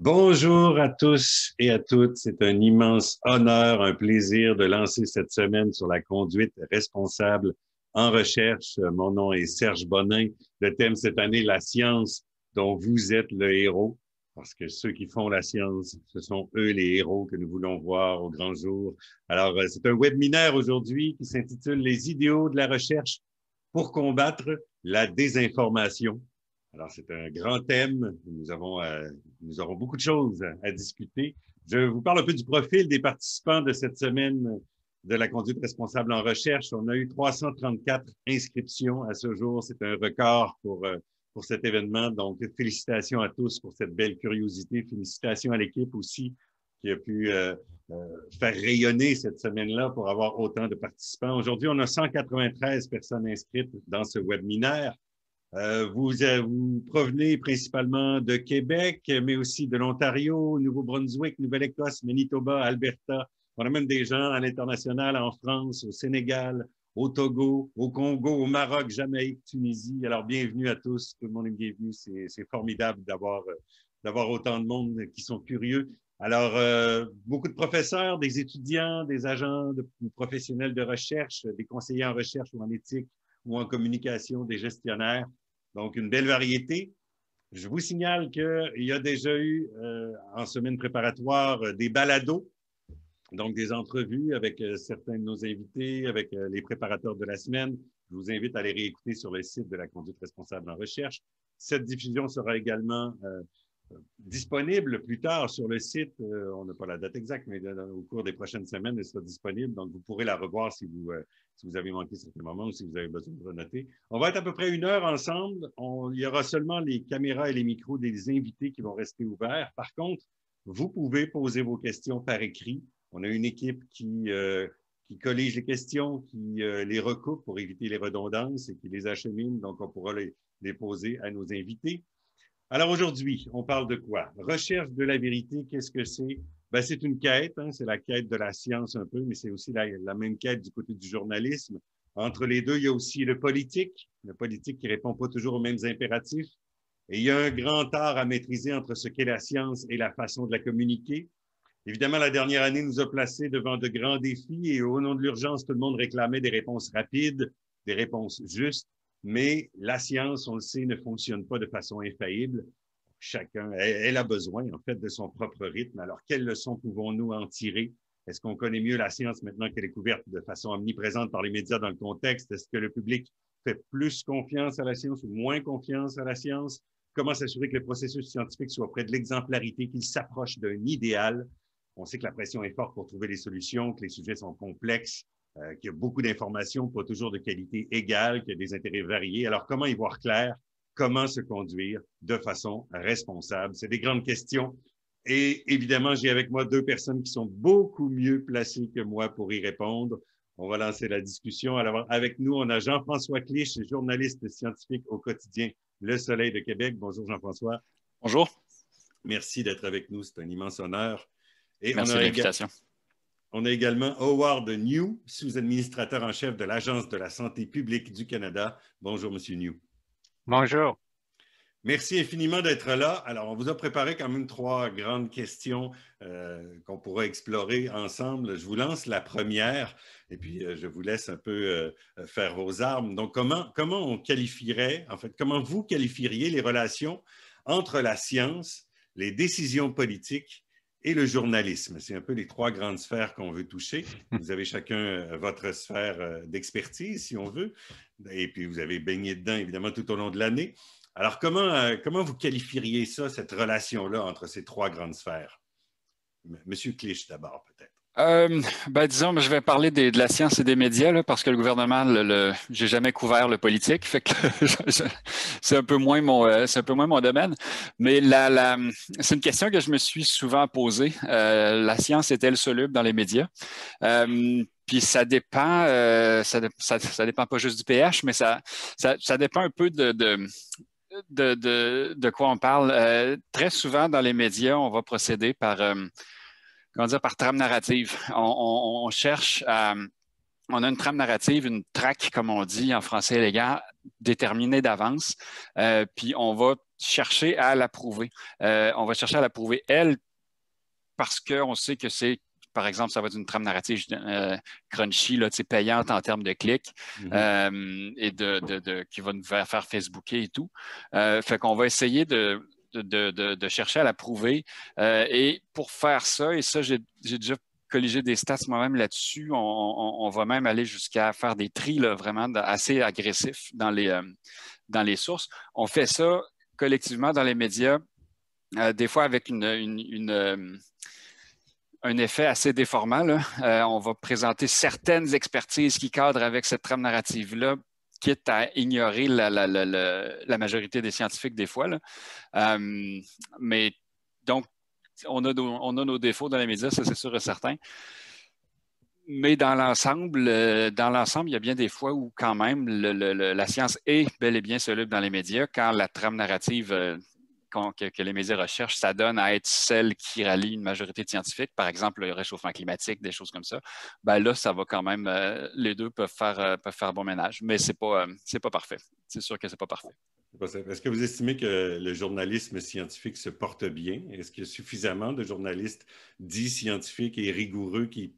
Bonjour à tous et à toutes. C'est un immense honneur, un plaisir de lancer cette semaine sur la conduite responsable en recherche. Mon nom est Serge Bonin. Le thème cette année, la science dont vous êtes le héros, parce que ceux qui font la science, ce sont eux les héros que nous voulons voir au grand jour. Alors, c'est un webinaire aujourd'hui qui s'intitule Les idéaux de la recherche pour combattre la désinformation. Alors, c'est un grand thème. Nous aurons beaucoup de choses à discuter. Je vous parle un peu du profil des participants de cette semaine de la conduite responsable en recherche. On a eu 334 inscriptions à ce jour. C'est un record pour cet événement. Donc, félicitations à tous pour cette belle curiosité. Félicitations à l'équipe aussi qui a pu faire rayonner cette semaine-là pour avoir autant de participants. Aujourd'hui, on a 193 personnes inscrites dans ce webinaire. Vous provenez principalement de Québec, mais aussi de l'Ontario, Nouveau-Brunswick, Nouvelle-Écosse, Manitoba, Alberta. On a même des gens à l'international, en France, au Sénégal, au Togo, au Congo, au Maroc, Jamaïque, Tunisie. Alors, bienvenue à tous. Tout le monde est bienvenu. C'est formidable d'avoir autant de monde qui sont curieux. Alors, beaucoup de professeurs, des étudiants, des agents professionnels de recherche, des conseillers en recherche ou en éthique ou en communication, des gestionnaires. Donc, une belle variété. Je vous signale qu'il y a déjà eu, en semaine préparatoire, des balados, donc des entrevues avec certains de nos invités, avec les préparateurs de la semaine. Je vous invite à les réécouter sur le site de la conduite responsable en recherche. Cette diffusion sera également disponible plus tard sur le site. On n'a pas la date exacte, mais au cours des prochaines semaines, elle sera disponible. Donc, vous pourrez la revoir si vous avez manqué certains moments ou si vous avez besoin de renoter. On va être à peu près 1 heure ensemble. Il y aura seulement les caméras et les micros des invités qui vont rester ouverts. Par contre, vous pouvez poser vos questions par écrit. On a une équipe qui collige les questions, qui les recoupe pour éviter les redondances et qui les achemine. Donc, on pourra les poser à nos invités. Alors aujourd'hui, on parle de quoi? Recherche de la vérité, qu'est-ce que c'est? Ben, c'est une quête, hein, c'est la quête de la science un peu, mais c'est aussi la même quête du côté du journalisme. Entre les deux, il y a aussi le politique qui répond pas toujours aux mêmes impératifs. Et il y a un grand art à maîtriser entre ce qu'est la science et la façon de la communiquer. Évidemment, la dernière année nous a placés devant de grands défis et au nom de l'urgence, tout le monde réclamait des réponses rapides, des réponses justes. Mais la science, on le sait, ne fonctionne pas de façon infaillible. Chacun, elle a besoin, en fait, de son propre rythme. Alors, quelles leçons pouvons-nous en tirer? Est-ce qu'on connaît mieux la science maintenant qu'elle est couverte de façon omniprésente par les médias dans le contexte? Est-ce que le public fait plus confiance à la science ou moins confiance à la science? Comment s'assurer que le processus scientifique soit près de l'exemplarité, qu'il s'approche d'un idéal? On sait que la pression est forte pour trouver des solutions, que les sujets sont complexes, qu'il y a beaucoup d'informations, pas toujours de qualité égale, qu'il y a des intérêts variés. Alors, comment y voir clair? Comment se conduire de façon responsable? C'est des grandes questions. Et évidemment, j'ai avec moi 2 personnes qui sont beaucoup mieux placées que moi pour y répondre. On va lancer la discussion. Alors, avec nous, on a Jean-François Clich, journaliste scientifique au quotidien Le Soleil de Québec. Bonjour, Jean-François. Bonjour. Merci d'être avec nous. C'est un immense honneur. Et merci de l'invitation. On a également Howard New, sous-administrateur en chef de l'Agence de la santé publique du Canada. Bonjour, Monsieur New. Bonjour. Merci infiniment d'être là. Alors, on vous a préparé quand même 3 grandes questions qu'on pourra explorer ensemble. Je vous lance la première et puis je vous laisse un peu faire vos armes. Donc, comment on qualifierait, en fait, comment vous qualifieriez les relations entre la science, les décisions politiques et le journalisme? C'est un peu les 3 grandes sphères qu'on veut toucher. Vous avez chacun votre sphère d'expertise, si on veut, et puis vous avez baigné dedans, évidemment, tout au long de l'année. Alors, comment vous qualifieriez ça, cette relation-là entre ces 3 grandes sphères? Monsieur Clich, d'abord, peut-être. Disons, je vais parler de la science et des médias là, parce que le gouvernement, j'ai jamais couvert le politique, fait que c'est un peu moins mon domaine. Mais c'est une question que je me suis souvent posée. La science est-elle soluble dans les médias? Puis ça dépend, ça dépend pas juste du pH, mais ça dépend un peu de quoi on parle. Très souvent dans les médias, on va procéder par trame narrative. On cherche à on a une trame narrative, une traque, comme on dit en français élégant, déterminée d'avance, puis on va chercher à la prouver. On va chercher à la prouver, elle, parce qu'on sait que c'est, par exemple, ça va être une trame narrative crunchy, là, payante en termes de clics et qui va nous faire Facebooker et tout. Fait qu'on va essayer de chercher à la prouver. Et pour faire ça, et ça, j'ai déjà colligé des stats moi-même là-dessus, on va même aller jusqu'à faire des tris là, vraiment assez agressifs dans les sources. On fait ça collectivement dans les médias, des fois avec un effet assez déformant. Là. On va présenter certaines expertises qui cadrent avec cette trame narrative-là, quitte à ignorer la majorité des scientifiques des fois. Là. Mais donc, on a nos défauts dans les médias, ça c'est sûr et certain. Mais dans l'ensemble, il y a bien des fois où quand même la science est bel et bien soluble dans les médias quand la trame narrative que les médias recherchent, ça donne à être celle qui rallie une majorité de scientifiques, par exemple le réchauffement climatique, des choses comme ça. Ben là, ça va quand même, les deux peuvent faire bon ménage, mais c'est pas parfait. C'est sûr que c'est pas parfait. Est-ce que vous estimez que le journalisme scientifique se porte bien? Est-ce qu'il y a suffisamment de journalistes dits scientifiques et rigoureux qui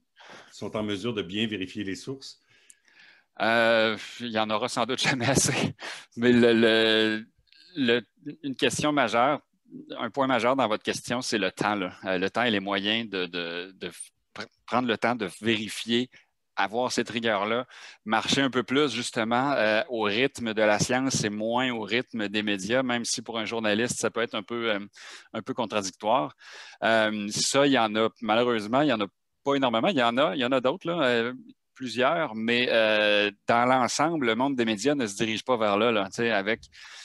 sont en mesure de bien vérifier les sources? Il y en aura sans doute jamais assez. Mais une question majeure, un point majeur dans votre question, c'est le temps. Là. Le temps et les moyens de prendre le temps de vérifier, avoir cette rigueur-là, marcher un peu plus justement au rythme de la science et moins au rythme des médias, même si pour un journaliste, ça peut être un peu contradictoire. Ça, il y en a, malheureusement, il n'y en a pas énormément. Il y en a d'autres, là. Plusieurs, mais dans l'ensemble, le monde des médias ne se dirige pas vers là.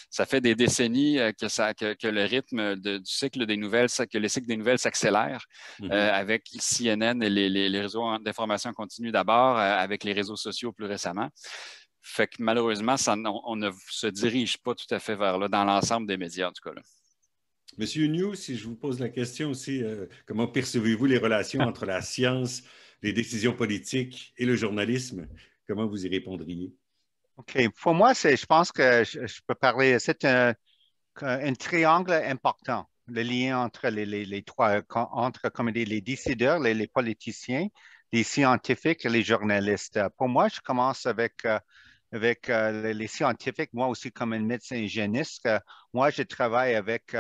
Ça fait des décennies que le rythme du cycle des nouvelles, que les cycles des nouvelles s'accélèrent avec CNN et les réseaux d'information continue d'abord, avec les réseaux sociaux plus récemment. Fait que malheureusement, on ne se dirige pas tout à fait vers là dans l'ensemble des médias, en tout cas. Là. Monsieur New, si je vous pose la question aussi, comment percevez-vous les relations entre la science, les décisions politiques et le journalisme? Comment vous y répondriez? OK. Pour moi, je pense que je peux parler, c'est un triangle important, le lien entre les trois, entre comme dit, les décideurs, les politiciens, les scientifiques et les journalistes. Pour moi, je commence avec les scientifiques, moi aussi comme un médecin hygiéniste. Moi, je travaille avec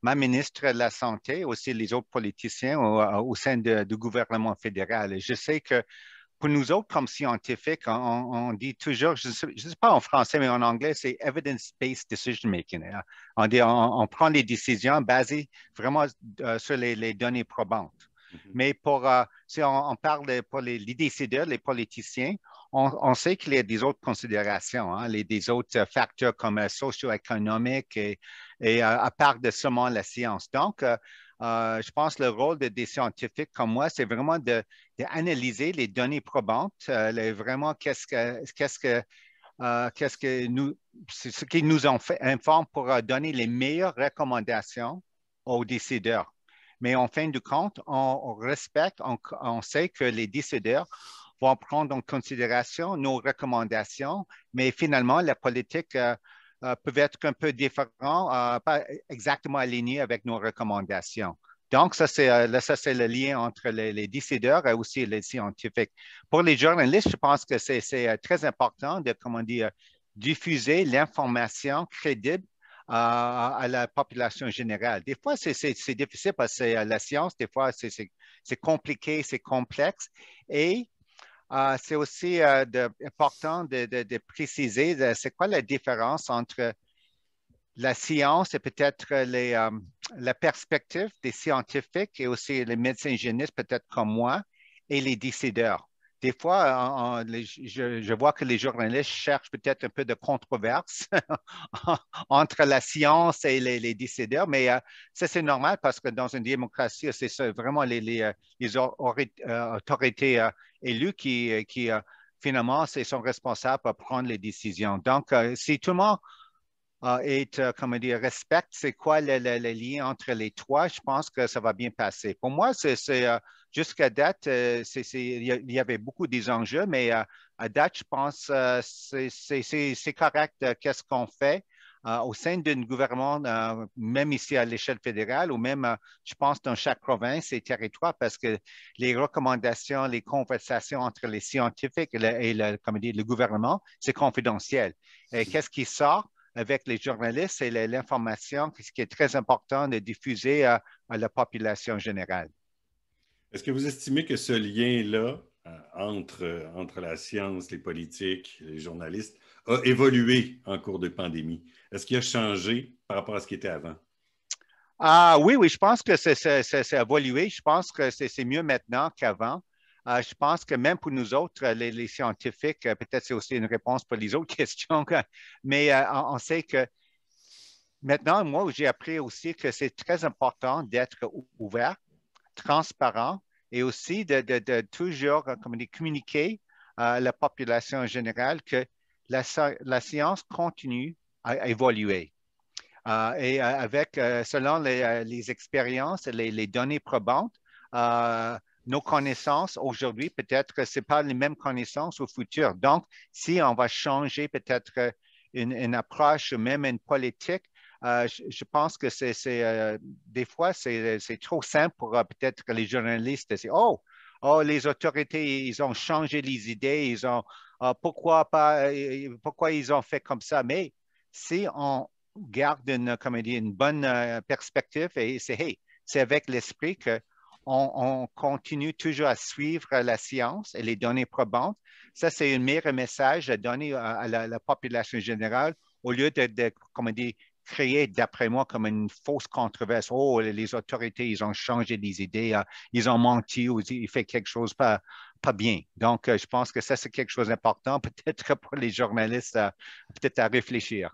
ma ministre de la Santé, aussi les autres politiciens au sein du gouvernement fédéral. Et je sais que pour nous autres, comme scientifiques, on dit toujours, je ne sais pas en français, mais en anglais, c'est evidence-based decision making. On dit, on prend des décisions basées vraiment sur les données probantes. Mais si on parle pour les décideurs, les politiciens, on sait qu'il y a des autres considérations, hein, des autres facteurs comme socio-économiques et à part de seulement la science. Donc, je pense que le rôle des scientifiques comme moi, c'est vraiment d'analyser les données probantes, vraiment ce qui nous informe pour donner les meilleures recommandations aux décideurs. Mais en fin de compte, on respecte, on sait que les décideurs vont prendre en considération nos recommandations, mais finalement, la politique peuvent être un peu différents, pas exactement alignés avec nos recommandations. Donc, ça, c'est le lien entre les décideurs et aussi les scientifiques. Pour les journalistes, je pense que c'est très important de, comment dire, diffuser l'information crédible à la population générale. Des fois, c'est difficile parce que c'est la science, des fois, c'est compliqué, c'est complexe. Et c'est aussi important de préciser c'est quoi la différence entre la science et peut-être la perspective des scientifiques et aussi les médecins hygiénistes, peut-être comme moi, et les décideurs. Des fois, je vois que les journalistes cherchent peut-être un peu de controverse entre la science et les décideurs, mais ça, c'est normal parce que dans une démocratie, c'est vraiment les autorités élues qui finalement, sont responsables pour prendre les décisions. Donc, si tout le monde comment dire, respecte c'est quoi le lien entre les trois, je pense que ça va bien passer. Pour moi, jusqu'à date, il y avait beaucoup des enjeux, mais à date, je pense que c'est correct qu'est-ce qu'on fait. Au sein d'un gouvernement, même ici à l'échelle fédérale, ou même, je pense, dans chaque province et territoire, parce que les recommandations, les conversations entre les scientifiques comme dire, le gouvernement, c'est confidentiel. Et qu'est-ce qui sort avec les journalistes, c'est l'information, ce qui est très important de diffuser à la population générale. Est-ce que vous estimez que ce lien-là entre la science, les politiques, les journalistes a évolué en cours de pandémie? Est-ce qu'il a changé par rapport à ce qui était avant? Oui, je pense que c'est évolué. Je pense que c'est mieux maintenant qu'avant. Je pense que même pour nous autres, les scientifiques, peut-être c'est aussi une réponse pour les autres questions, mais on sait que maintenant, moi, j'ai appris aussi que c'est très important d'être ouvert, transparent et aussi de toujours comme dire, communiquer à la population en général que la science continue à évoluer. Avec, selon les expériences et les données probantes, nos connaissances aujourd'hui, peut-être que ce n'est pas les mêmes connaissances au futur. Donc, si on va changer peut-être une approche, même une politique, je pense que des fois, c'est trop simple pour peut-être que les journalistes disent, oh, les autorités, ils ont changé les idées, ils ont, pourquoi pas, pourquoi ils ont fait comme ça. Mais si on garde une bonne perspective et c'est avec l'esprit qu'on continue toujours à suivre la science et les données probantes. Ça, c'est un meilleur message à donner à la population générale au lieu comment dire, créer, d'après moi, comme une fausse controverse. Oh, les autorités, ils ont changé des idées, ils ont menti ou ils font quelque chose pas bien. Donc, je pense que ça, c'est quelque chose d'important, peut-être pour les journalistes, peut-être à réfléchir.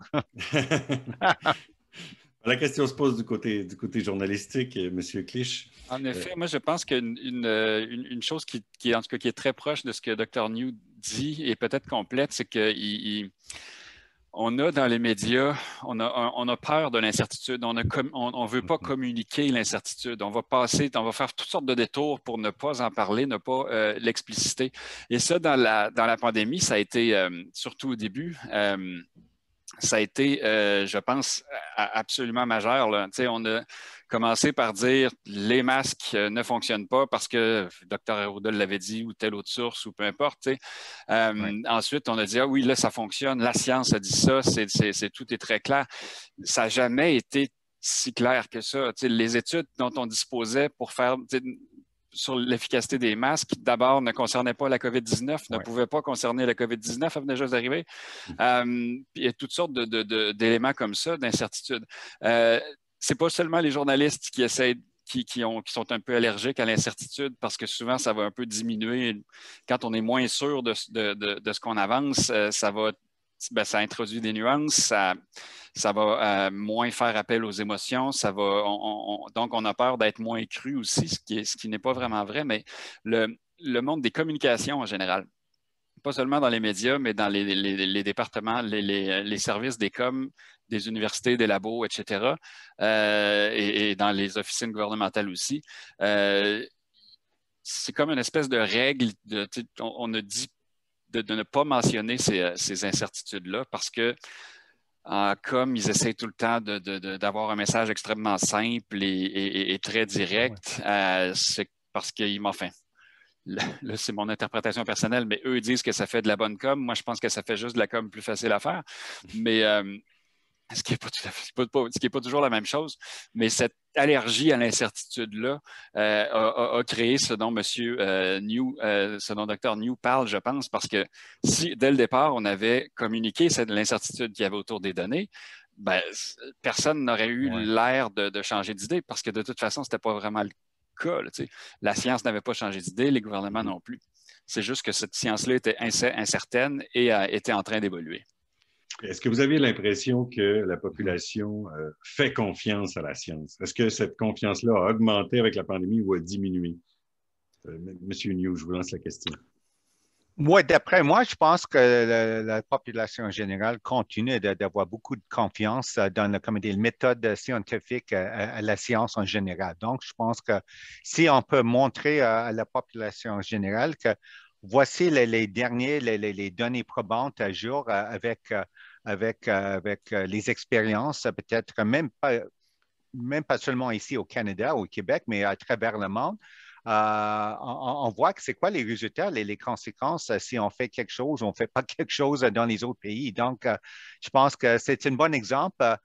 La question se pose du côté journalistique, M. Clich. En effet, moi, je pense qu'une chose en tout cas, qui est très proche de ce que Dr. New dit et peut-être complète, c'est qu'on a dans les médias, on a peur de l'incertitude. On ne veut pas communiquer l'incertitude. On va faire toutes sortes de détours pour ne pas en parler, ne pas l'expliciter. Et ça, dans la pandémie, ça a été, surtout au début, ça a été, je pense, absolument majeur, là. On a commencé par dire les masques ne fonctionnent pas parce que le Dr. Arruda l'avait dit ou telle autre source ou peu importe. Oui. Ensuite, on a dit, ah oui, là, ça fonctionne. La science a dit ça. Tout est très clair. Ça n'a jamais été si clair que ça. Les études dont on disposait pour faire sur l'efficacité des masques, d'abord, ne concernait pas la COVID-19, ne pouvait pas concerner la COVID-19, elle venait juste d'arriver. Il y a toutes sortes d'éléments comme ça, d'incertitudes. C'est pas seulement les journalistes qui essaient qui sont un peu allergiques à l'incertitude parce que souvent, ça va un peu diminuer. Quand on est moins sûr de ce qu'on avance, ça introduit des nuances, ça va moins faire appel aux émotions, donc on a peur d'être moins cru aussi, ce qui n'est pas vraiment vrai, mais le monde des communications en général, pas seulement dans les médias, mais dans les départements, les services des coms, des universités, des labos, etc., et dans les officines gouvernementales aussi. C'est comme une espèce de règle, on a dit de ne pas mentionner ces incertitudes-là parce que comme ils essayent tout le temps d'avoir un message extrêmement simple et très direct, c'est parce qu'ils m'ont fait. Là, c'est mon interprétation personnelle, mais eux disent que ça fait de la bonne com. Moi, je pense que ça fait juste de la com plus facile à faire. Mais ce qui n'est pas toujours la même chose. Mais cette allergie à l'incertitude-là a créé ce dont ce dont Dr. New parle, je pense, parce que si, dès le départ, on avait communiqué l'incertitude qu'il y avait autour des données, ben, personne n'aurait eu l'air de changer d'idée parce que de toute façon, ce n'était pas vraiment le cas. Là, la science n'avait pas changé d'idée, les gouvernements non plus. C'est juste que cette science-là était incertaine et était en train d'évoluer. Est-ce que vous avez l'impression que la population fait confiance à la science? Est-ce que cette confiance-là a augmenté avec la pandémie ou a diminué? Monsieur New, je vous lance la question. Moi, d'après moi, je pense que la population en général continue d'avoir beaucoup de confiance dans comme les méthodes scientifiques à la science en général. Donc, je pense que si on peut montrer à la population en général que voici les derniers, les données probantes à jour avec les expériences, peut-être même pas seulement ici au Canada, au Québec, mais à travers le monde. On voit que c'est quoi les résultats, les conséquences si on fait quelque chose ou on ne fait pas quelque chose dans les autres pays. Donc, je pense que c'est un bon exemple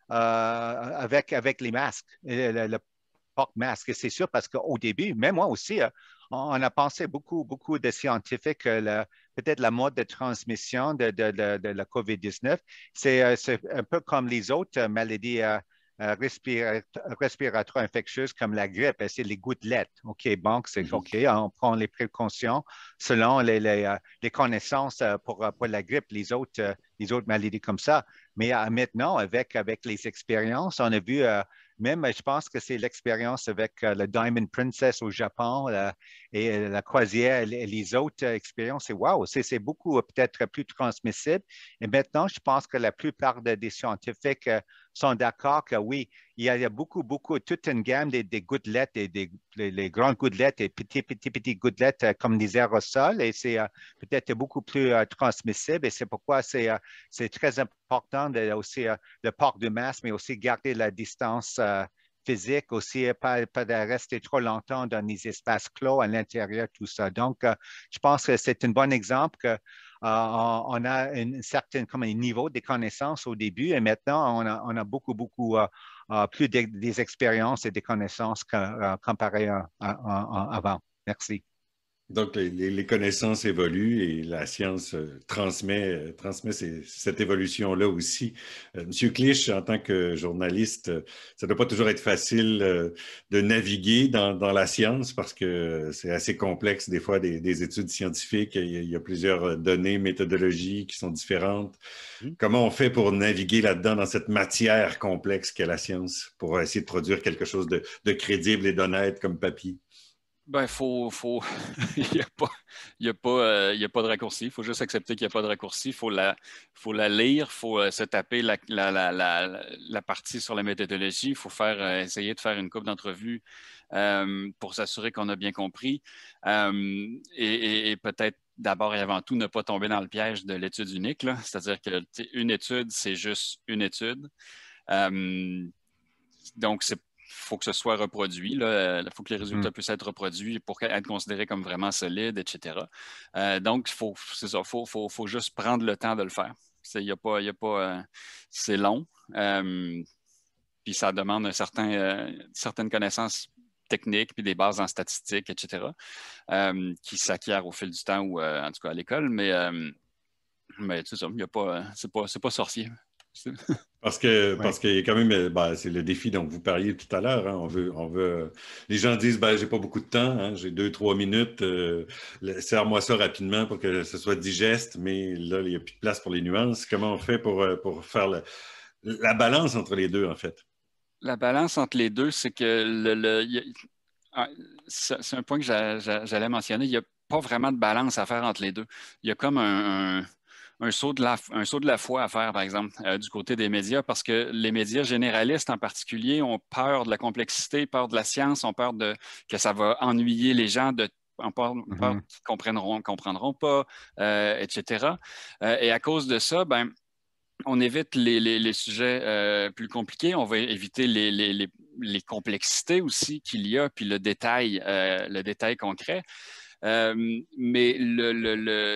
avec les masques, le porte-masque. Et c'est sûr parce qu'au début, même moi aussi, on a pensé beaucoup de scientifiques que peut-être la mode de transmission de la COVID-19, c'est un peu comme les autres maladies respiratoires infectieuses comme la grippe, c'est les gouttelettes. OK, bon, c'est OK, on prend les précautions selon les connaissances pour la grippe, les autres maladies comme ça. Mais maintenant, avec les expériences, on a vu même, je pense que c'est l'expérience avec le Diamond Princess au Japon et la croisière, les autres expériences, c'est wow, c'est beaucoup peut-être plus transmissible. Et maintenant, je pense que la plupart des scientifiques sont d'accord que oui, il y a beaucoup, toute une gamme des gouttelettes, les grandes gouttelettes et petits gouttelettes comme des aérosols et c'est peut-être beaucoup plus transmissible et c'est pourquoi c'est très important aussi le port du masque, mais aussi garder la distance physique, aussi pas de rester trop longtemps dans les espaces clos à l'intérieur, tout ça. Donc, je pense que c'est un bon exemple que on a une certaine comme un niveau de connaissances au début et maintenant on a beaucoup plus des expériences et des connaissances comparé avant. Merci. Donc, les connaissances évoluent et la science transmet cette évolution-là aussi. Monsieur Clich, en tant que journaliste, ça ne doit pas toujours être facile de naviguer dans la science parce que c'est assez complexe des fois des études scientifiques. Il y a plusieurs données, méthodologies qui sont différentes. Comment on fait pour naviguer là-dedans dans cette matière complexe qu'est la science pour essayer de produire quelque chose de crédible et d'honnête comme papier? Ben, il n'y a pas, il y a pas de raccourci. Il faut juste accepter qu'il n'y a pas de raccourci. Faut la lire, il faut se taper la partie sur la méthodologie. Il faut essayer de faire une couple d'entrevues pour s'assurer qu'on a bien compris. Et peut-être d'abord et avant tout, ne pas tomber dans le piège de l'étude unique, là. C'est-à-dire que une étude, c'est juste une étude. Donc, faut que ce soit reproduit. Il faut que les résultats puissent être reproduits pour être considérés comme vraiment solides, etc. Donc, c'est ça, faut juste prendre le temps de le faire. C'est long, puis ça demande certaines connaissances techniques, puis des bases en statistiques, etc., qui s'acquièrent au fil du temps ou en tout cas à l'école. Mais c'est ça, c'est pas sorcier. Parce Oui. qu'il y a quand même, c'est le défi dont vous parliez tout à l'heure. Hein. Les gens disent, j'ai pas beaucoup de temps, hein, j'ai 2, 3 minutes, serre-moi ça rapidement pour que ce soit digeste, mais là, il n'y a plus de place pour les nuances. Comment on fait pour faire la balance entre les deux, en fait? La balance entre les deux, c'est que c'est un point que j'allais mentionner. Il n'y a pas vraiment de balance à faire entre les deux. Il y a comme un saut un saut de la foi à faire, par exemple, du côté des médias, parce que les médias généralistes en particulier ont peur de la complexité, peur de la science, ont peur que ça va ennuyer les gens, ont peur qu'ils comprendront pas, etc. Et à cause de ça, ben, on évite les sujets plus compliqués, on va éviter les complexités aussi qu'il y a, puis le détail concret. Mais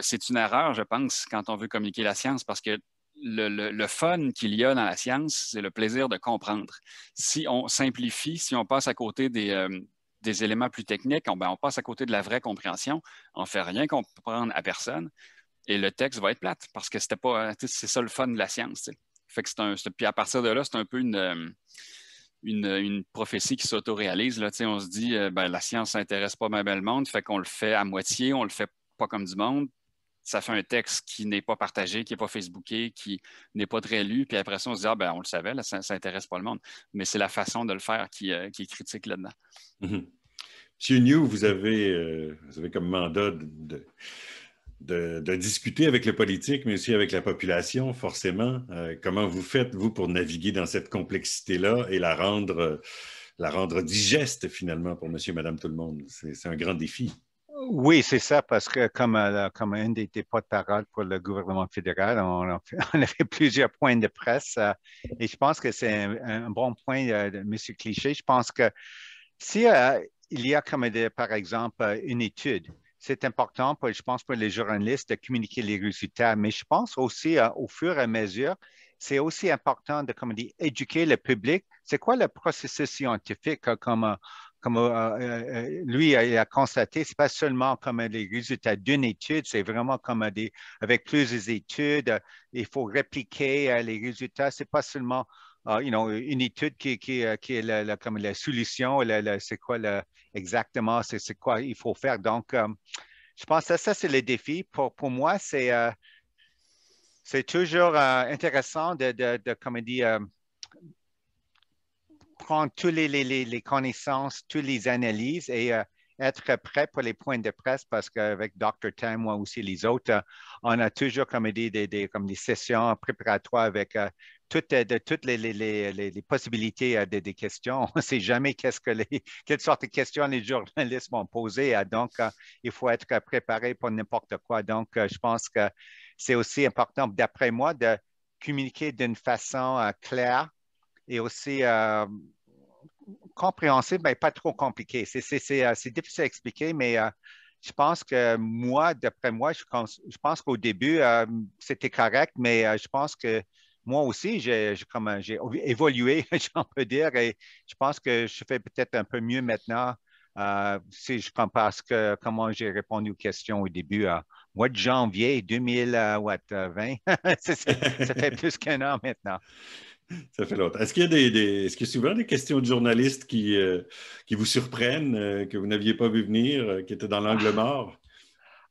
c'est une erreur, je pense, quand on veut communiquer la science, parce que le fun qu'il y a dans la science, c'est le plaisir de comprendre. Si on simplifie, si on passe à côté des éléments plus techniques, on passe à côté de la vraie compréhension, on ne fait rien comprendre à personne et le texte va être plate parce que c'était pas, c'est ça le fun de la science. T'sais. Fait que puis à partir de là, c'est un peu une prophétie qui s'autoréalise. Là, on se dit, la science s'intéresse pas mal le monde, fait qu'on le fait à moitié, on le fait pas comme du monde. Ça fait un texte qui n'est pas partagé, qui n'est pas Facebooké, qui n'est pas très lu. Puis après ça, on se dit, on le savait, là, ça n'intéresse pas le monde. Mais c'est la façon de le faire qui est critique là-dedans. Monsieur New, vous avez comme mandat de discuter avec le politique, mais aussi avec la population, forcément. Comment vous faites, vous, pour naviguer dans cette complexité-là et la rendre digeste, finalement, pour monsieur et madame tout le monde? C'est un grand défi. Oui, c'est ça, parce que comme un des porte-parole pour le gouvernement fédéral, on a fait plusieurs points de presse et je pense que c'est un bon point de M. Cliché. Je pense que si il y a par exemple, une étude, c'est important, je pense, pour les journalistes de communiquer les résultats, mais je pense aussi au fur et à mesure, c'est aussi important de, comme dire, éduquer le public. C'est quoi le processus scientifique, comme lui il a constaté, c'est pas seulement comme les résultats d'une étude, c'est vraiment comme avec plusieurs études, il faut répliquer les résultats. C'est pas seulement une étude qui est comme la solution, c'est quoi exactement, c'est quoi il faut faire. Donc, je pense que ça c'est le défi. Pour moi, c'est toujours intéressant comme on dit, prendre toutes les connaissances, toutes les analyses et être prêt pour les points de presse parce qu'avec Dr. Tam, moi aussi, les autres, on a toujours comme dit, comme des sessions préparatoires avec toutes les possibilités des questions. On ne sait jamais quelle sorte de questions les journalistes vont poser. Donc, il faut être préparé pour n'importe quoi. Donc, je pense que c'est aussi important, d'après moi, de communiquer d'une façon claire et aussi compréhensible, mais pas trop compliqué. C'est difficile à expliquer, mais je pense que moi, d'après moi, je pense qu'au début, c'était correct, mais je pense que moi aussi, j'ai évolué, j'en peux dire, et je pense que je fais peut-être un peu mieux maintenant si je compare comment j'ai répondu aux questions au début. Mois de janvier 2020, ça fait plus qu'un an maintenant. Ça fait longtemps. Est-ce qu'il y a est-ce qu'il y a souvent des questions de journalistes qui vous surprennent, que vous n'aviez pas vu venir, qui étaient dans l'angle mort?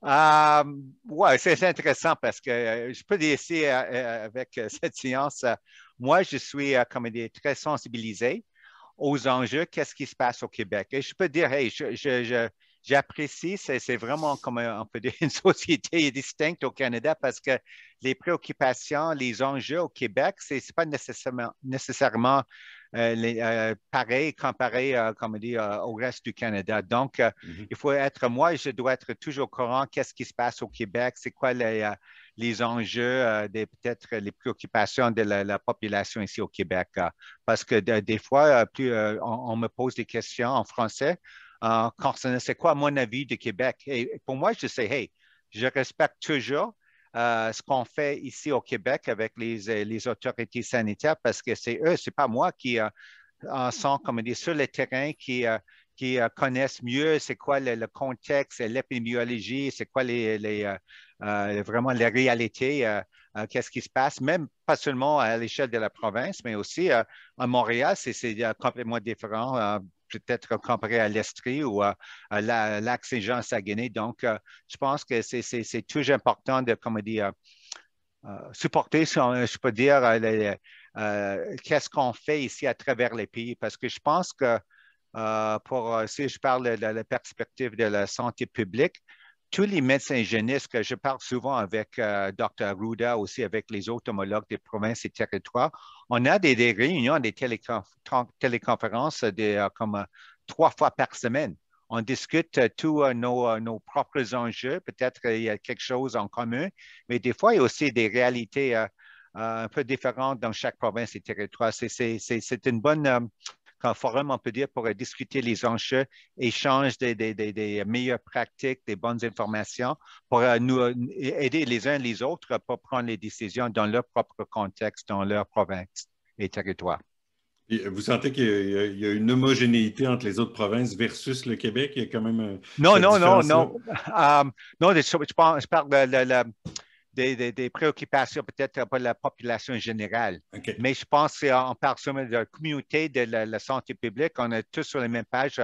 Euh, ouais, c'est intéressant parce que je peux dire ici avec cette science, moi, je suis comme dit, très sensibilisé aux enjeux, qu'est-ce qui se passe au Québec. Et je peux dire, hey, j'apprécie, c'est vraiment comme on peut dire une société distincte au Canada parce que les préoccupations, les enjeux au Québec, c'est pas nécessairement pareil comparé, comme on dit, au reste du Canada. Donc, Mhm. il faut être, moi, je dois être toujours au courant qu'est-ce qui se passe au Québec, c'est quoi les enjeux, peut-être les préoccupations de la population ici au Québec. Parce que des fois, plus on me pose des questions en français concernant c'est quoi mon avis du Québec. Et pour moi, je sais, hey, je respecte toujours ce qu'on fait ici au Québec avec les autorités sanitaires parce que c'est eux, c'est pas moi qui en sont comme dit, sur le terrain qui connaissent mieux c'est quoi le contexte, l'épidémiologie, c'est quoi vraiment les réalités, qu'est-ce qui se passe, même pas seulement à l'échelle de la province, mais aussi à Montréal, c'est complètement différent. Peut-être comparé à l'Estrie ou à Lac-Saint-Jean-Saguenay. Donc, je pense que c'est toujours important de, comme on dit, supporter, si je peux dire, qu'est-ce qu'on fait ici à travers les pays. Parce que je pense que si je parle de la perspective de la santé publique, tous les médecins hygiénistes que je parle souvent avec Dr. Arruda, aussi avec les autres homologues des provinces et territoires, on a des réunions, des téléconférences comme 3 fois par semaine. On discute tous nos propres enjeux. Peut-être il y a quelque chose en commun, mais des fois, il y a aussi des réalités un peu différentes dans chaque province et territoire. C'est une bonne forum, on peut dire, pour discuter les enjeux, échange des meilleures pratiques, des bonnes informations, pour nous aider les uns les autres pour prendre les décisions dans leur propre contexte, dans leur province et territoire. Et vous sentez qu'il y a une homogénéité entre les autres provinces versus le Québec? Il y a quand même Non, cette non, non, différence-là? non. Non, je parle des préoccupations peut-être pour la population générale. OK. Mais je pense qu'on parle seulement de la communauté de la santé publique. On est tous sur la même page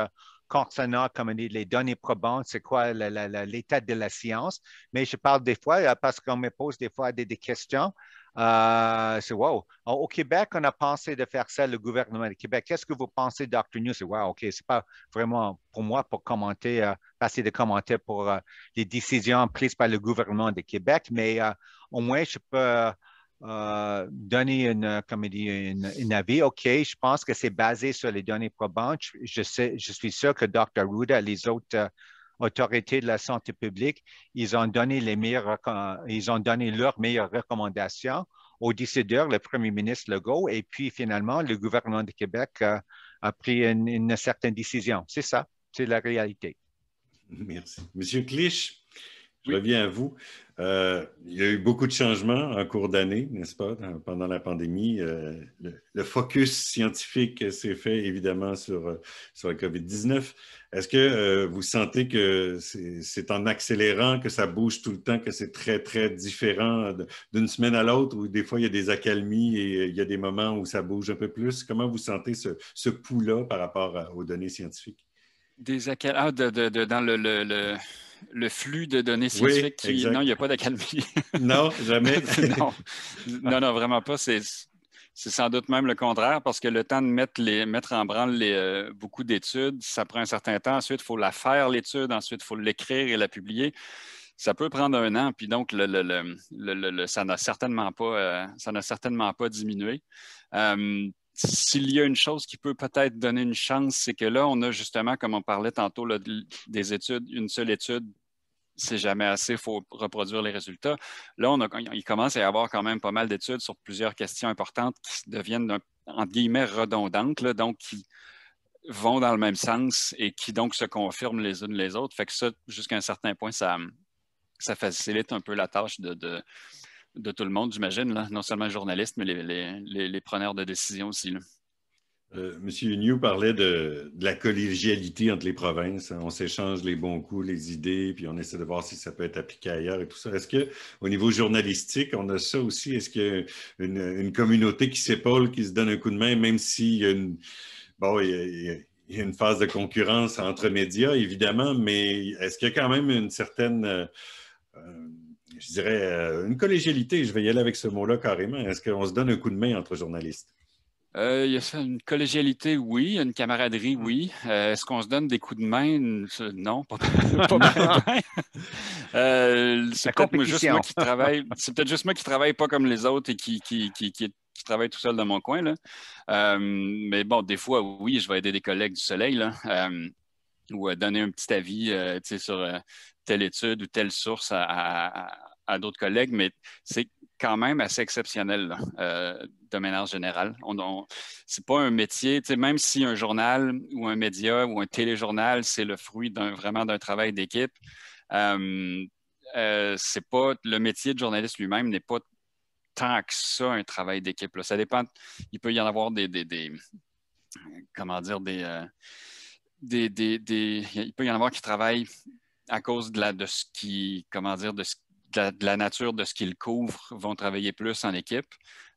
concernant, comme on dit, les données probantes, c'est quoi l'état de la science. Mais je parle des fois, parce qu'on me pose des fois des questions, C'est wow. Au Québec, on a pensé de faire ça, le gouvernement du Québec. Qu'est-ce que vous pensez, Dr. New? C'est wow, OK, c'est pas vraiment pour moi pour commenter, passer des commentaires pour les décisions prises par le gouvernement du Québec, mais au moins, je peux donner comme il dit, une avis. OK, je pense que c'est basé sur les données probantes. Je suis sûr que Dr. Ruda et les autres autorités de la santé publique, ils ont donné leurs meilleures recommandations aux décideurs, le premier ministre Legault, et puis finalement, le gouvernement du Québec a pris une certaine décision. C'est ça, c'est la réalité. Merci. Monsieur Clich, je Oui. reviens à vous. Il y a eu beaucoup de changements en cours d'année, n'est-ce pas, pendant la pandémie. Le focus scientifique s'est fait évidemment sur la COVID-19. Est-ce que vous sentez que c'est en accélérant que ça bouge tout le temps, que c'est très, très différent d'une semaine à l'autre, où des fois il y a des accalmies et il y a des moments où ça bouge un peu plus? Comment vous sentez ce pouls-là par rapport aux données scientifiques? Dans le flux de données Oui, scientifiques, non, exact. il n'y a pas d'accalmie. Non, jamais. Non, vraiment pas. C'est sans doute même le contraire, parce que le temps de mettre en branle beaucoup d'études, ça prend un certain temps. Ensuite, il faut la faire, l'étude. Ensuite, il faut l'écrire et la publier. Ça peut prendre un an. Puis donc, ça n'a certainement pas diminué. S'il y a une chose qui peut peut-être donner une chance, c'est que là, on a justement, comme on parlait tantôt, là, des études, une seule étude, c'est jamais assez, il faut reproduire les résultats. Là, il commence à y avoir quand même pas mal d'études sur plusieurs questions importantes qui deviennent, entre guillemets, redondantes, là, donc qui vont dans le même sens et qui donc se confirment les unes les autres. Fait que ça, jusqu'à un certain point, ça facilite un peu la tâche de tout le monde, j'imagine, là. Non seulement les journalistes, mais les preneurs de décision aussi, là. Monsieur New parlait de la collégialité entre les provinces. On s'échange les bons coups, les idées, puis on essaie de voir si ça peut être appliqué ailleurs et tout ça. Est-ce qu'au niveau journalistique, on a ça aussi? Est-ce qu'il y a une communauté qui s'épaule, qui se donne un coup de main, même s'il y a il y a une phase de concurrence entre médias, évidemment, mais est-ce qu'il y a quand même une certaine, je dirais, une collégialité, je vais y aller avec ce mot-là carrément. Est-ce qu'on se donne un coup de main entre journalistes? Il y a ça, une collégialité, oui. Une camaraderie, oui. Est-ce qu'on se donne des coups de main? Non, pas bien. C'est peut-être juste moi qui travaille. C'est peut-être juste moi qui travaille pas comme les autres et qui travaille tout seul dans mon coin, là. Mais bon, des fois, oui, je vais aider des collègues du Soleil, là, ou donner un petit avis sur telle étude ou telle source à d'autres collègues, mais c'est quand même assez exceptionnel là, de manière générale. C'est pas un métier, même si un journal ou un média ou un téléjournal, c'est le fruit vraiment d'un travail d'équipe, c'est pas, le métier de journaliste lui-même n'est pas tant que ça un travail d'équipe. Ça dépend, il peut y en avoir comment dire, il peut y en avoir qui travaillent à cause de ce qui, comment dire, de la nature de ce qu'ils couvrent, vont travailler plus en équipe.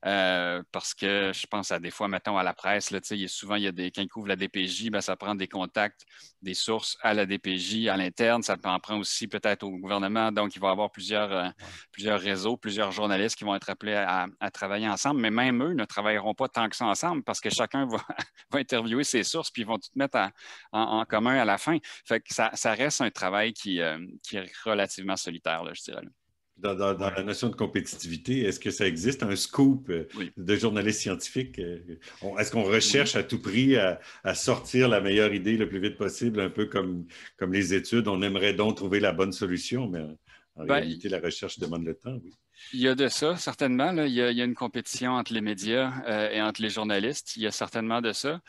Parce que je pense à des fois, mettons, à la presse, là, quand ils couvrent la DPJ, ben, ça prend des contacts, des sources à la DPJ, à l'interne. Ça en prend aussi peut-être au gouvernement. Donc, il va y avoir plusieurs réseaux, plusieurs journalistes qui vont être appelés à travailler ensemble. Mais même eux ne travailleront pas tant que ça ensemble parce que chacun va interviewer ses sources puis ils vont tout mettre en commun à la fin. Fait que ça reste un travail qui est relativement solitaire, là, je dirais. Dans la notion de compétitivité, est-ce que ça existe un scoop de journaliste scientifique? Est-ce qu'on recherche à tout prix à sortir la meilleure idée le plus vite possible, un peu comme les études? On aimerait donc trouver la bonne solution, mais en réalité, la recherche demande le temps, oui. Il y a de ça, certainement. Là. Il y a une compétition entre les médias et entre les journalistes. Il y a certainement de ça.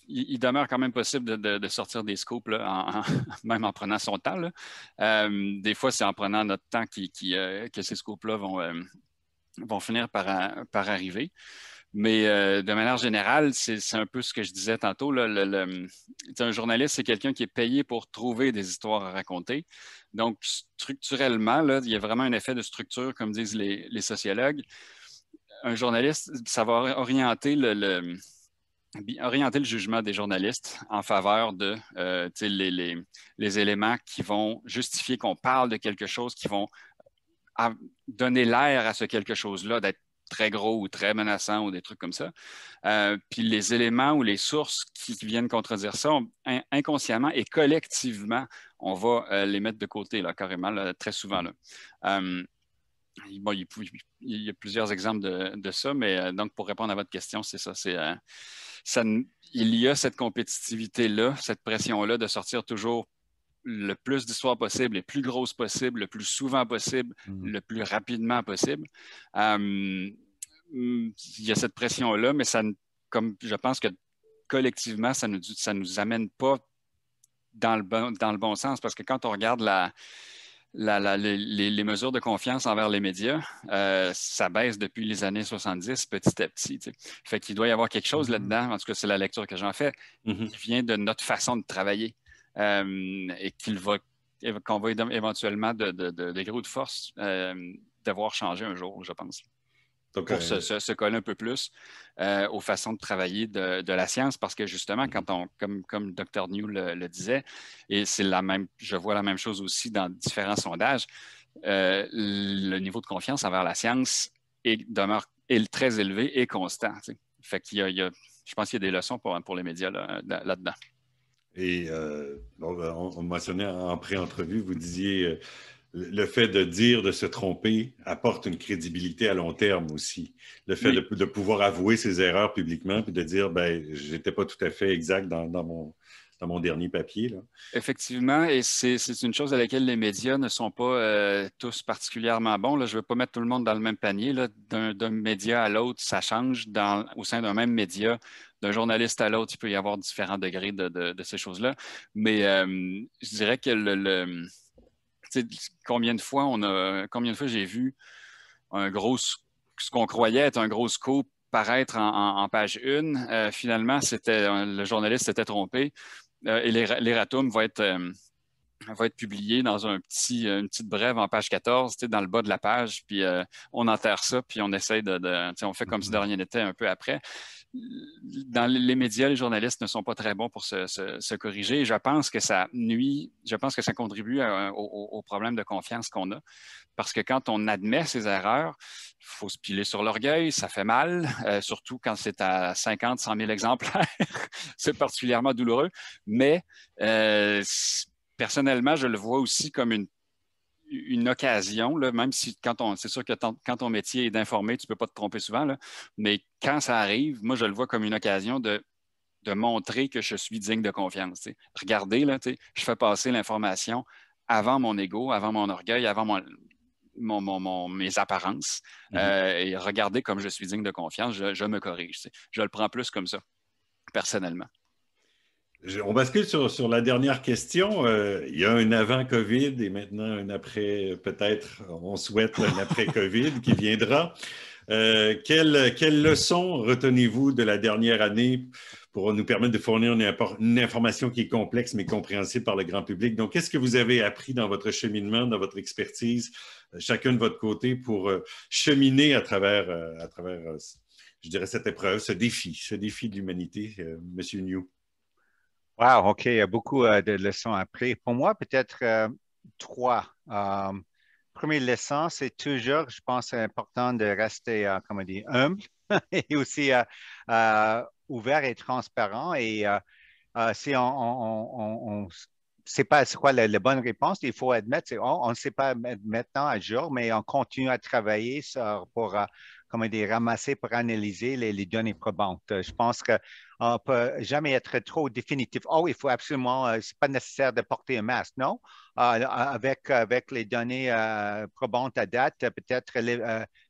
Il demeure quand même possible de sortir des scoops, là, même en prenant son temps, là. Des fois, c'est en prenant notre temps que ces scoops-là vont finir par arriver. Mais de manière générale, c'est un peu ce que je disais tantôt. Là, un journaliste, c'est quelqu'un qui est payé pour trouver des histoires à raconter. Donc, structurellement, là, il y a vraiment un effet de structure, comme disent les sociologues. Un journaliste, ça va orienter le jugement des journalistes en faveur de les éléments qui vont justifier qu'on parle de quelque chose, qui vont donner l'air à ce quelque chose-là d'être très gros ou très menaçant ou des trucs comme ça. Puis les éléments ou les sources qui viennent contredire ça, inconsciemment et collectivement, on va les mettre de côté, là, carrément, là, très souvent. Là. Bon, il y a plusieurs exemples de ça, mais donc pour répondre à votre question, c'est ça. Il y a cette compétitivité-là, cette pression-là de sortir toujours le plus d'histoires possible, les plus grosses possibles, le plus souvent possible, le plus rapidement possible. Il y a cette pression-là, mais comme je pense que collectivement, ça nous amène pas dans le bon sens, parce que quand on regarde les mesures de confiance envers les médias, ça baisse depuis les années 70 petit à petit. T'sais. Fait qu'il doit y avoir quelque chose là-dedans, en tout cas c'est la lecture que j'en fais, qui vient de notre façon de travailler et qu'on va éventuellement de gros de force devoir changer un jour, je pense. Donc, pour se coller un peu plus aux façons de travailler de la science, parce que justement, comme Dr. New le disait, et je vois la même chose aussi dans différents sondages, le niveau de confiance envers la science demeure très élevé et constant. T'sais. Fait je pense qu'il y a des leçons pour les médias là-dedans. Et on mentionnait en pré-entrevue, vous disiez le fait de dire, de se tromper, apporte une crédibilité à long terme aussi. Le fait de pouvoir avouer ses erreurs publiquement, puis de dire, ben, j'étais pas tout à fait exact dans mon dernier papier. Là. Effectivement, et c'est une chose à laquelle les médias ne sont pas tous particulièrement bons. Là, je ne veux pas mettre tout le monde dans le même panier. D'un média à l'autre, ça change au sein d'un même média. D'un journaliste à l'autre, il peut y avoir différents degrés de ces choses-là. Mais je dirais que combien de fois j'ai vu ce qu'on croyait être un gros scoop paraître en page 1. Finalement, le journaliste s'était trompé et l'erratum va être publié dans une petite brève en page 14, dans le bas de la page, puis on enterre ça, puis on essaye on fait comme si de rien n'était un peu après. Dans les médias, les journalistes ne sont pas très bons pour se corriger. Je pense que ça contribue au problème de confiance qu'on a. Parce que quand on admet ses erreurs, il faut se piler sur l'orgueil, ça fait mal, surtout quand c'est à 50, 100 000 exemplaires. C'est particulièrement douloureux. Mais personnellement, je le vois aussi comme une occasion, là, même si c'est sûr que quand ton métier est d'informer, tu ne peux pas te tromper souvent, là, mais quand ça arrive, moi, je le vois comme une occasion de montrer que je suis digne de confiance. T'sais. Regardez, là, je fais passer l'information avant mon ego, avant mon orgueil, avant mes apparences. Et regardez comme je suis digne de confiance, je me corrige. Je le prends plus comme ça, personnellement. On bascule sur la dernière question. Il y a un avant COVID et maintenant un après, peut-être, on souhaite un après COVID qui viendra. Quelle leçon retenez-vous de la dernière année pour nous permettre de fournir une information qui est complexe mais compréhensible par le grand public? Donc, qu'est-ce que vous avez appris dans votre cheminement, dans votre expertise, chacun de votre côté, pour cheminer à travers je dirais, cette épreuve, ce défi de l'humanité, Monsieur New? Wow, OK, il y a beaucoup de leçons apprises. Pour moi, peut-être trois. Première leçon, c'est toujours, je pense, important de rester, comment dire, humble et aussi ouvert et transparent. Et si on ne sait pas c'est quoi la bonne réponse, il faut admettre, on ne sait pas maintenant à jour, mais on continue à travailler pour comment dire, ramasser, pour analyser les données probantes. Je pense qu'on ne peut jamais être trop définitif. Oh, il faut absolument, c'est pas nécessaire de porter un masque. Non, avec les données probantes à date, peut-être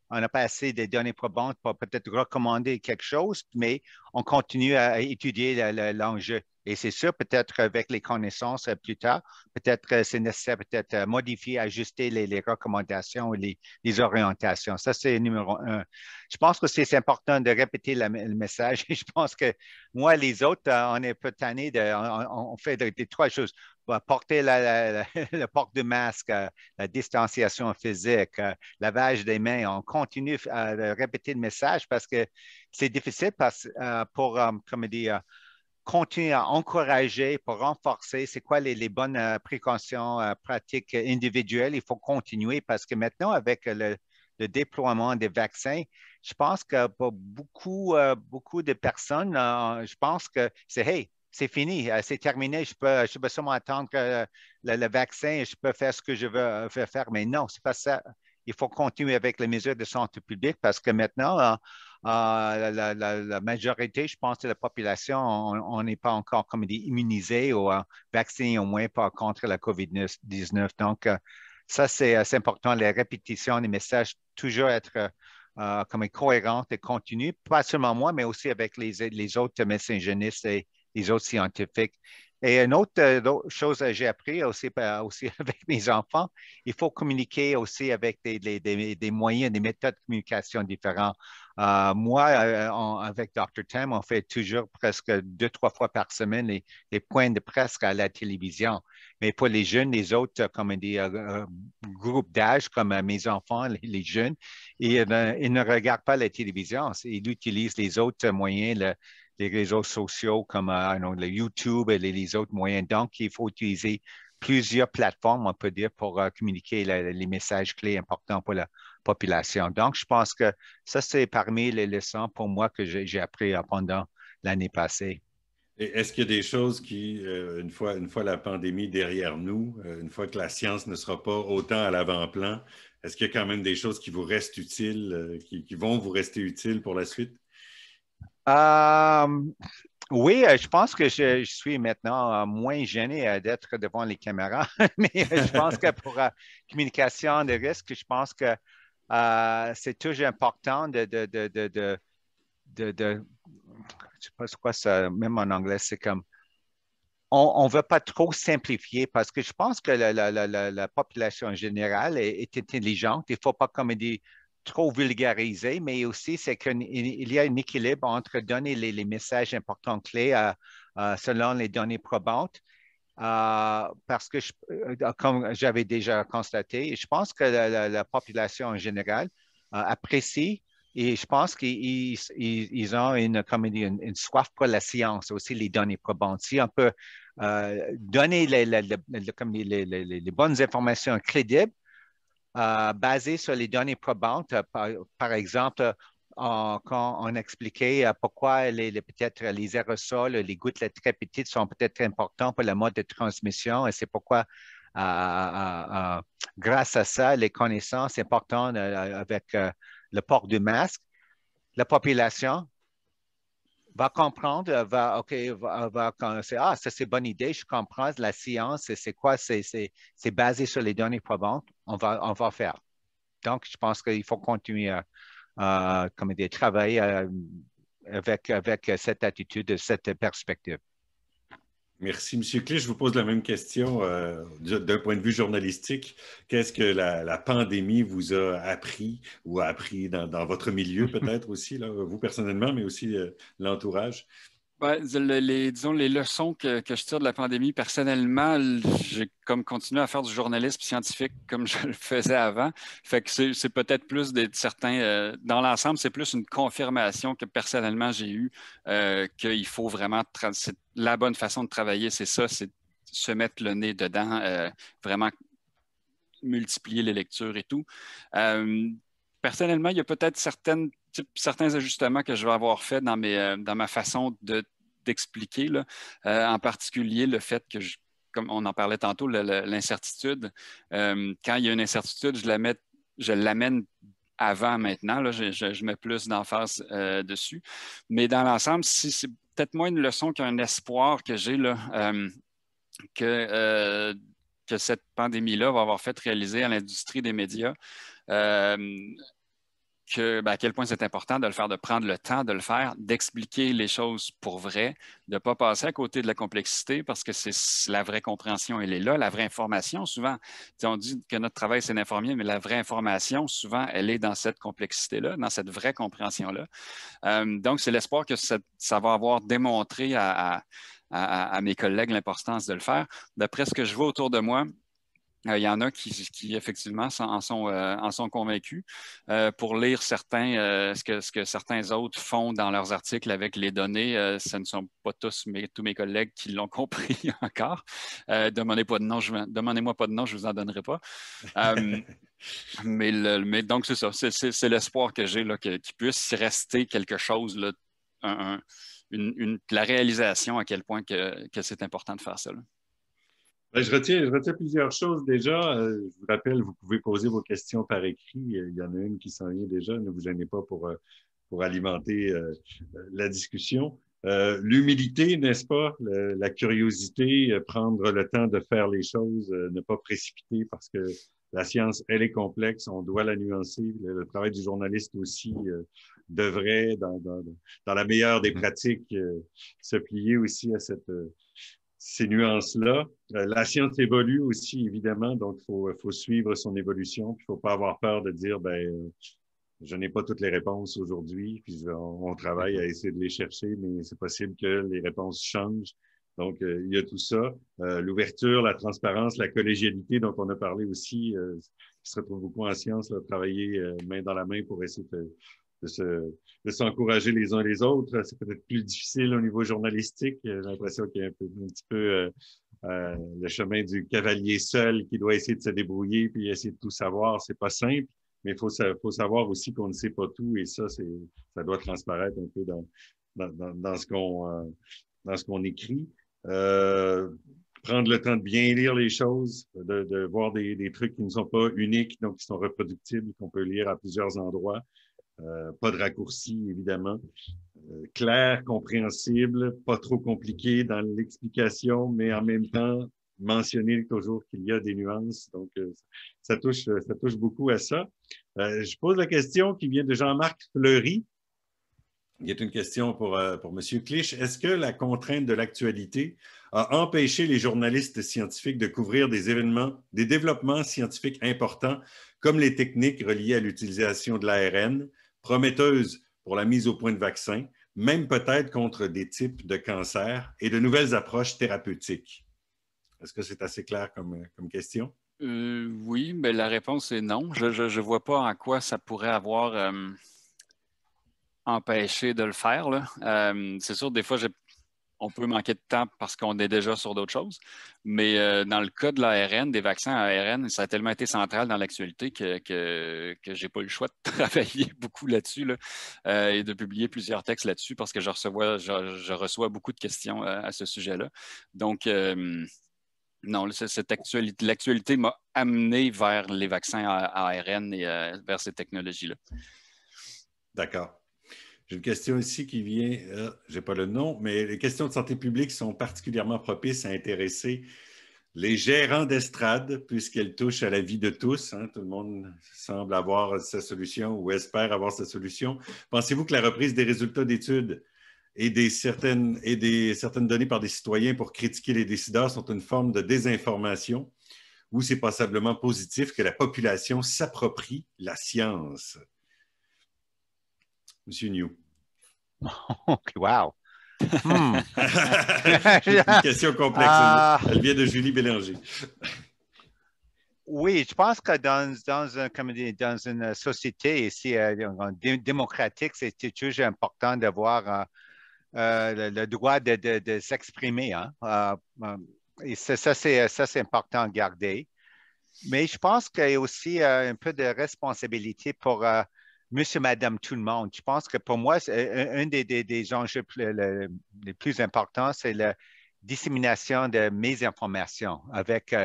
on n'a pas assez de données probantes pour peut-être recommander quelque chose, mais on continue à étudier l'enjeu. Et c'est sûr, peut-être avec les connaissances plus tard, peut-être c'est nécessaire, peut-être modifier, ajuster les recommandations et les orientations. Ça, c'est numéro un. Je pense que c'est important de répéter le message. Et je pense que moi, les autres, on est peu tannés on fait des trois choses. Porter le port de masque, la distanciation physique, lavage des mains. On continue à répéter le message parce que c'est difficile pour, comment dire, continuer à encourager, pour renforcer, c'est quoi les bonnes précautions pratiques individuelles. Il faut continuer parce que maintenant, avec le déploiement des vaccins, je pense que pour beaucoup de personnes, je pense que hey, c'est fini, c'est terminé, je peux seulement attendre que le vaccin, je peux faire ce que je veux faire. Mais non, c'est pas ça. Il faut continuer avec les mesures de santé publique parce que maintenant, la majorité, je pense, de la population, on n'est pas encore comme dit, immunisé ou vacciné au moins pas contre la COVID-19. Donc, ça, c'est important. Les répétitions, les messages, toujours être comme cohérentes et continues, pas seulement moi, mais aussi avec les autres médecins hygiénistes et les autres scientifiques. Et une autre chose que j'ai appris aussi, aussi avec mes enfants, il faut communiquer aussi avec des moyens, des méthodes de communication différents. Moi, avec Dr. Tam, on fait toujours presque 2, 3 fois par semaine les points de presse à la télévision. Mais pour les jeunes, les autres, comme des groupes d'âge, comme mes enfants, les jeunes, ils ne regardent pas la télévision. Ils utilisent les autres moyens, les réseaux sociaux comme le YouTube et les autres moyens. Donc, il faut utiliser plusieurs plateformes, on peut dire, pour communiquer les messages clés importants pour la population. Donc, je pense que ça, c'est parmi les leçons pour moi que j'ai appris pendant l'année passée. Et est-ce qu'il y a des choses qui, une fois la pandémie derrière nous, une fois que la science ne sera pas autant à l'avant-plan, est-ce qu'il y a quand même des choses qui vous restent utiles, qui vont vous rester utiles pour la suite? Euh, oui, je pense que je suis maintenant moins gêné d'être devant les caméras, mais je pense que pour communication de risque, je pense que c'est toujours important de je sais pas c'est quoi ça, même en anglais, c'est comme on ne veut pas trop simplifier parce que je pense que la population en général est intelligente. Il ne faut pas comme dire trop vulgariser, mais aussi c'est qu'il y a un équilibre entre donner les messages importants clés selon les données probantes. Parce que, comme j'avais déjà constaté, je pense que la population en général apprécie et je pense qu'ils ont comme une soif pour la science, aussi les données probantes. Si on peut donner comme les bonnes informations crédibles, basées sur les données probantes, par exemple, quand on expliquait pourquoi peut-être les aérosols, les gouttelettes très petites sont peut-être importants pour le mode de transmission et c'est pourquoi, grâce à ça, les connaissances importantes avec le port du masque, la population va comprendre, ça c'est une bonne idée, je comprends, la science, c'est quoi, c'est basé sur les données probantes, on va faire. Donc, je pense qu'il faut continuer comme dire, travailler avec cette attitude, cette perspective. Merci, M. Clé. Je vous pose la même question d'un point de vue journalistique. Qu'est-ce que la pandémie vous a appris ou a appris dans votre milieu peut-être aussi, là, vous personnellement, mais aussi l'entourage? Ben, disons, les leçons que je tire de la pandémie, personnellement, j'ai comme continué à faire du journalisme scientifique comme je le faisais avant. Fait que c'est peut-être plus certains, dans l'ensemble, c'est plus une confirmation que personnellement j'ai eue qu'il faut vraiment, c'est la bonne façon de travailler, c'est ça, c'est se mettre le nez dedans, vraiment multiplier les lectures et tout. Personnellement, il y a peut-être certains ajustements que je vais avoir fait dans ma façon d'expliquer, là. En particulier le fait que, comme on en parlait tantôt, l'incertitude. Quand il y a une incertitude, je l'amène avant maintenant. Là, je mets plus d'emphase dessus. Mais dans l'ensemble, c'est peut-être moins une leçon qu'un espoir que j'ai là, que cette pandémie-là va avoir fait réaliser à l'industrie des médias. À quel point c'est important de le faire, de prendre le temps de le faire, d'expliquer les choses pour vrai, de ne pas passer à côté de la complexité parce que c'est la vraie compréhension, elle est là. La vraie information, souvent, on dit que notre travail, c'est d'informer, mais la vraie information, souvent, elle est dans cette complexité-là, dans cette vraie compréhension-là. Donc, c'est l'espoir que ça va avoir démontré à mes collègues l'importance de le faire. D'après ce que je vois autour de moi, Il y en a qui effectivement, en sont convaincus. Pour lire ce que certains autres font dans leurs articles avec les données, ce ne sont pas tous mes collègues qui l'ont compris encore. Demandez-moi pas de nom, je ne vous en donnerai pas. Mais donc, c'est ça. C'est l'espoir que j'ai qu'il puisse rester quelque chose, là, la réalisation à quel point que c'est important de faire ça. Là. Ben, je retiens plusieurs choses déjà. Je vous rappelle, vous pouvez poser vos questions par écrit. Il y en a une qui s'en vient déjà. Ne vous gênez pas pour alimenter la discussion. L'humilité, n'est-ce pas? La curiosité, prendre le temps de faire les choses, ne pas précipiter parce que la science, elle est complexe. On doit la nuancer. Le travail du journaliste aussi devrait, dans la meilleure des pratiques, se plier aussi à ces nuances-là. La science évolue aussi, évidemment, donc il faut suivre son évolution. Il ne faut pas avoir peur de dire, je n'ai pas toutes les réponses aujourd'hui, puis on travaille à essayer de les chercher, mais c'est possible que les réponses changent. Donc, il y a tout ça. L'ouverture, la transparence, la collégialité dont on a parlé aussi, qui se retrouve beaucoup en science, là, travailler main dans la main pour essayer de s'encourager les uns les autres. C'est peut-être plus difficile au niveau journalistique. J'ai l'impression qu'il y a un petit peu le chemin du cavalier seul qui doit essayer de se débrouiller puis essayer de tout savoir. C'est pas simple, mais il faut savoir aussi qu'on ne sait pas tout et ça doit transparaître un peu dans ce qu'on écrit. Prendre le temps de bien lire les choses, de voir des trucs qui ne sont pas uniques, donc qui sont reproductibles, qu'on peut lire à plusieurs endroits. Pas de raccourcis, évidemment. Clair, compréhensible, pas trop compliqué dans l'explication, mais en même temps, mentionner toujours qu'il y a des nuances. Donc, ça touche beaucoup à ça. Je pose la question qui vient de Jean-Marc Fleury. Il y a une question pour M. Clich. Est-ce que la contrainte de l'actualité a empêché les journalistes scientifiques de couvrir des développements scientifiques importants comme les techniques reliées à l'utilisation de l'ARN, prometteuses pour la mise au point de vaccins, même peut-être contre des types de cancers et de nouvelles approches thérapeutiques? Est-ce que c'est assez clair comme question? Oui, mais la réponse est non. Je ne vois pas en quoi ça pourrait avoir empêché de le faire. Là. C'est sûr, des fois, on peut manquer de temps parce qu'on est déjà sur d'autres choses. Mais dans le cas de l'ARN, des vaccins à ARN, ça a tellement été central dans l'actualité que je n'ai pas eu le choix de travailler beaucoup là-dessus là, et de publier plusieurs textes là-dessus parce que je reçois beaucoup de questions à ce sujet-là. Donc, non, l'actualité m'a amené vers les vaccins à ARN et vers ces technologies-là. D'accord. J'ai une question ici qui vient, je n'ai pas le nom, mais les questions de santé publique sont particulièrement propices à intéresser les gérants d'estrade, puisqu'elles touchent à la vie de tous. Hein. Tout le monde semble avoir sa solution ou espère avoir sa solution. Pensez-vous que la reprise des résultats d'études et certaines données par des citoyens pour critiquer les décideurs sont une forme de désinformation ou c'est passablement positif que la population s'approprie la science? Monsieur New. Wow. Une question complexe. Elle vient de Julie Bélanger. Oui, je pense que dans une société ici démocratique, c'est toujours important d'avoir le droit de s'exprimer. Hein? Et ça, c'est important à garder. Mais je pense qu'il y a aussi un peu de responsabilité pour monsieur, madame, tout le monde. Je pense que pour moi, un des enjeux les plus importants, c'est la dissémination de mes informations avec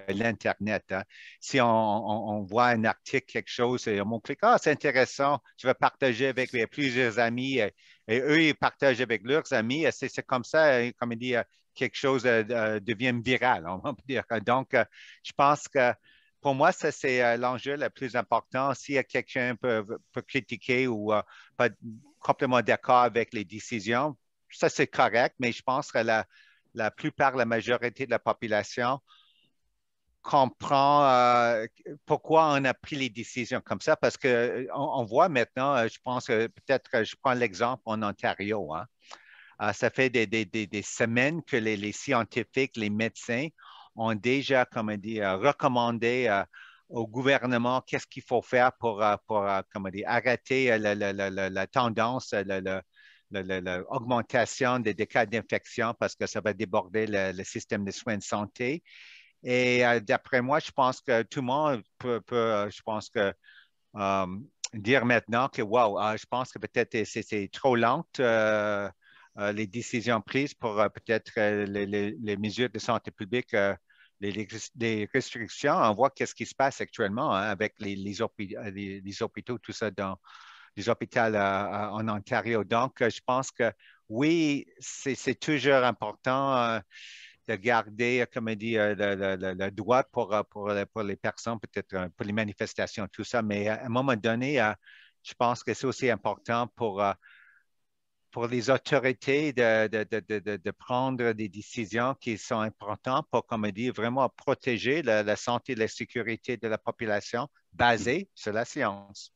l'Internet. Hein. Si on voit un article, quelque chose, et on clique, ah, c'est intéressant, je vais partager avec plusieurs amis, et eux, ils partagent avec leurs amis. C'est comme ça, comme il dit, quelque chose devient viral, on va dire. Donc, je pense que pour moi, ça, c'est l'enjeu le plus important. Si quelqu'un peut critiquer ou pas complètement d'accord avec les décisions, ça, c'est correct, mais je pense que la plupart, la majorité de la population comprend pourquoi on a pris les décisions comme ça, parce qu'on voit maintenant, je pense que peut-être, je prends l'exemple en Ontario, hein. Ça fait des semaines que les scientifiques, les médecins ont déjà, comme on dit, recommandé au gouvernement qu'est-ce qu'il faut faire pour comme on dit, arrêter la tendance, l'augmentation des cas d'infection parce que ça va déborder le système de soins de santé. Et d'après moi, je pense que tout le monde peut je pense que euh, dire maintenant que, wow, je pense que peut-être c'est trop lent, les décisions prises pour peut-être les mesures de santé publique, les restrictions. On voit qu'est-ce qui se passe actuellement hein, avec les hôpitaux, tout ça dans les hôpitaux en Ontario. Donc, je pense que oui, c'est toujours important. De garder, comme on dit, le droit pour les personnes, peut-être pour les manifestations, tout ça. Mais à un moment donné, je pense que c'est aussi important pour les autorités de prendre des décisions qui sont importantes pour, comme on dit, vraiment protéger la santé et la sécurité de la population basée sur la science.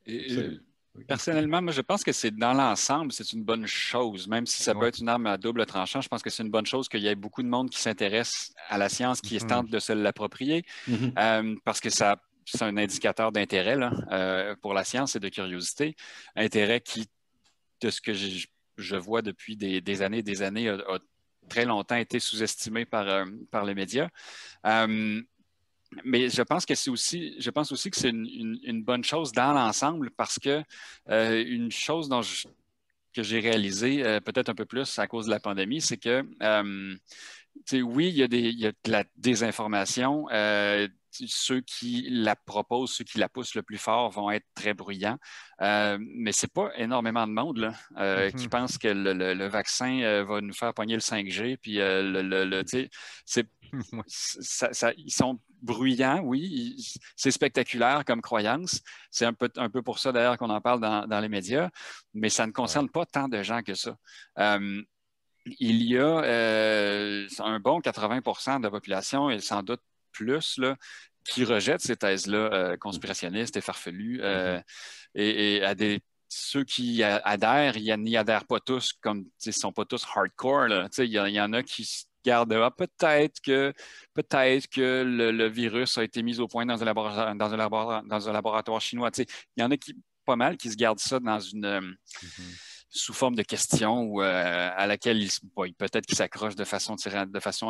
Et, personnellement, moi, je pense que c'est dans l'ensemble, c'est une bonne chose, même si ça peut être une arme à double tranchant. Je pense que c'est une bonne chose qu'il y ait beaucoup de monde qui s'intéresse à la science, qui tente de se l'approprier, parce que c'est un indicateur d'intérêt pour la science et de curiosité. Intérêt qui, de ce que je vois depuis des années, a très longtemps été sous-estimé par les médias. Mais je pense aussi que c'est une bonne chose dans l'ensemble parce que une chose que j'ai réalisée peut-être un peu plus à cause de la pandémie, c'est que oui, il y a de la désinformation. Ceux qui la proposent, ceux qui la poussent le plus fort vont être très bruyants. Mais ce n'est pas énormément de monde là, qui pense que le vaccin va nous faire pogner le 5G. Puis ils sont bruyants, oui. C'est spectaculaire comme croyance. C'est un peu pour ça d'ailleurs qu'on en parle dans les médias, mais ça ne concerne pas tant de gens que ça. Il y a un bon 80% de la population, et sans doute plus, là, qui rejettent ces thèses-là conspirationnistes et farfelues. Et ceux qui adhèrent, ils n'y adhèrent pas tous, comme ils ne sont pas tous hardcore. Il y en a qui se gardent peut-être que le virus a été mis au point dans un laboratoire chinois. Il y en a pas mal qui se gardent ça dans une sous forme de question ou à laquelle peut-être qu'ils s'accrochent de façon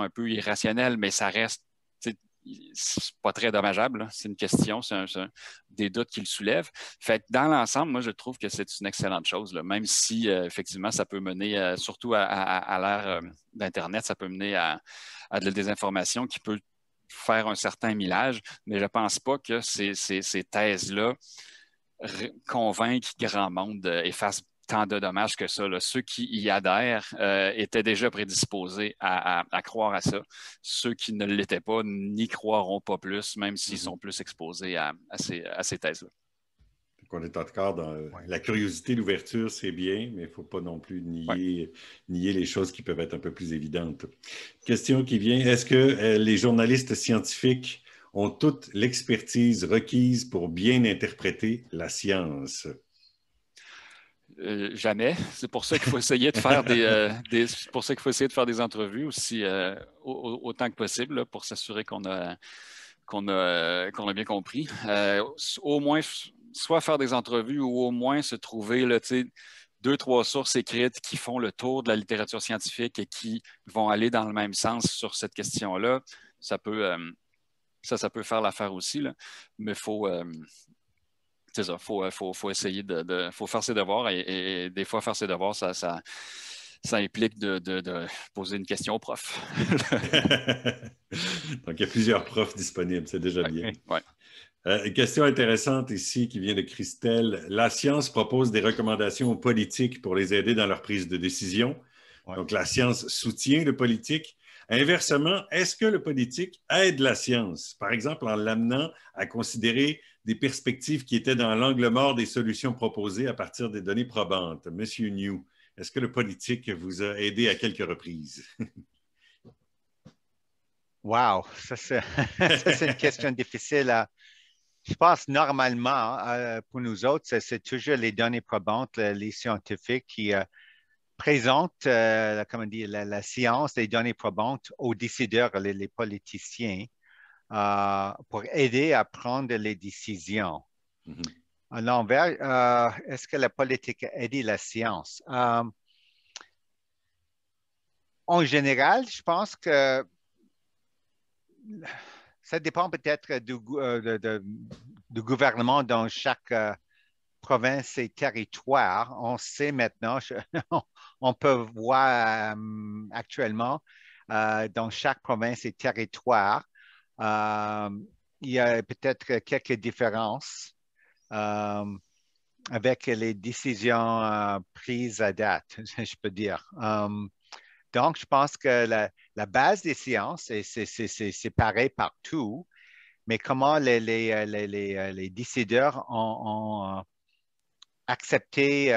un peu irrationnelle, mais ça reste c'est pas très dommageable. C'est une question, c'est des doutes qu'il soulève. Fait que dans l'ensemble, moi, je trouve que c'est une excellente chose, là, même si effectivement, ça peut mener, surtout à l'ère d'Internet, ça peut mener à de la désinformation qui peut faire un certain millage, mais je pense pas que ces thèses-là convainquent grand monde et fassent tant de dommages que ça. Là. Ceux qui y adhèrent étaient déjà prédisposés à croire à ça. Ceux qui ne l'étaient pas n'y croiront pas plus, même s'ils sont plus exposés à ces thèses-là. On est encore dans la curiosité, l'ouverture, c'est bien, mais il ne faut pas non plus nier les choses qui peuvent être un peu plus évidentes. Question qui vient, est-ce que les journalistes scientifiques ont toute l'expertise requise pour bien interpréter la science? Jamais. C'est pour ça qu'il faut essayer de faire c'est pour ça qu'il faut essayer de faire des entrevues aussi autant que possible là, pour s'assurer qu'on a bien compris. Au moins, soit faire des entrevues ou au moins se trouver là, 2-3 sources écrites qui font le tour de la littérature scientifique et qui vont aller dans le même sens sur cette question-là. Ça peut faire l'affaire aussi, là. Mais il faut. C'est ça, faut essayer faut faire ses devoirs et des fois faire ses devoirs, ça implique de poser une question au prof. Donc, il y a plusieurs profs disponibles, c'est déjà bien. Ouais. Une question intéressante ici qui vient de Christelle. La science propose des recommandations aux politiques pour les aider dans leur prise de décision. Ouais. Donc, la science soutient le politique. Inversement, est-ce que le politique aide la science, par exemple en l'amenant à considérer des perspectives qui étaient dans l'angle mort des solutions proposées à partir des données probantes? Monsieur New, est-ce que le politique vous a aidé à quelques reprises? Wow, ça c'est une question difficile. Je pense normalement, pour nous autres, c'est toujours les données probantes, les scientifiques qui présente comment dire, la science, les données probantes aux décideurs, les politiciens, pour aider à prendre les décisions. Mhm. À l'envers, est-ce que la politique a aidé la science? En général, je pense que ça dépend peut-être du gouvernement dans chaque province et territoire. On sait maintenant, on peut voir actuellement dans chaque province et territoire, euh, il y a peut-être quelques différences avec les décisions prises à date, je peux dire. Donc, je pense que la base des sciences, c'est pareil partout, mais comment les décideurs ont accepté,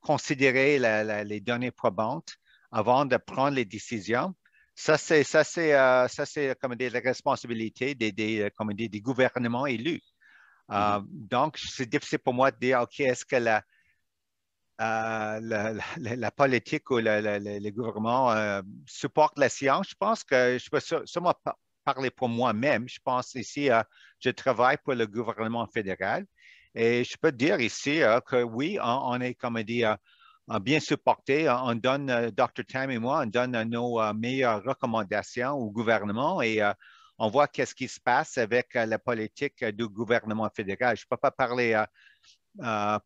considérer les données probantes avant de prendre les décisions. Ça, c'est comme des responsabilités comme des gouvernements élus. Donc, c'est difficile pour moi de dire, OK, est-ce que la politique ou le gouvernement supporte la science? Je pense que je peux seulement parler pour moi-même. Je pense ici, je travaille pour le gouvernement fédéral et je peux dire ici que oui, on est, comme dit, bien supporté. On donne, Dr. Tam et moi, on donne nos meilleures recommandations au gouvernement et on voit qu'est-ce qui se passe avec la politique du gouvernement fédéral. Je ne peux pas parler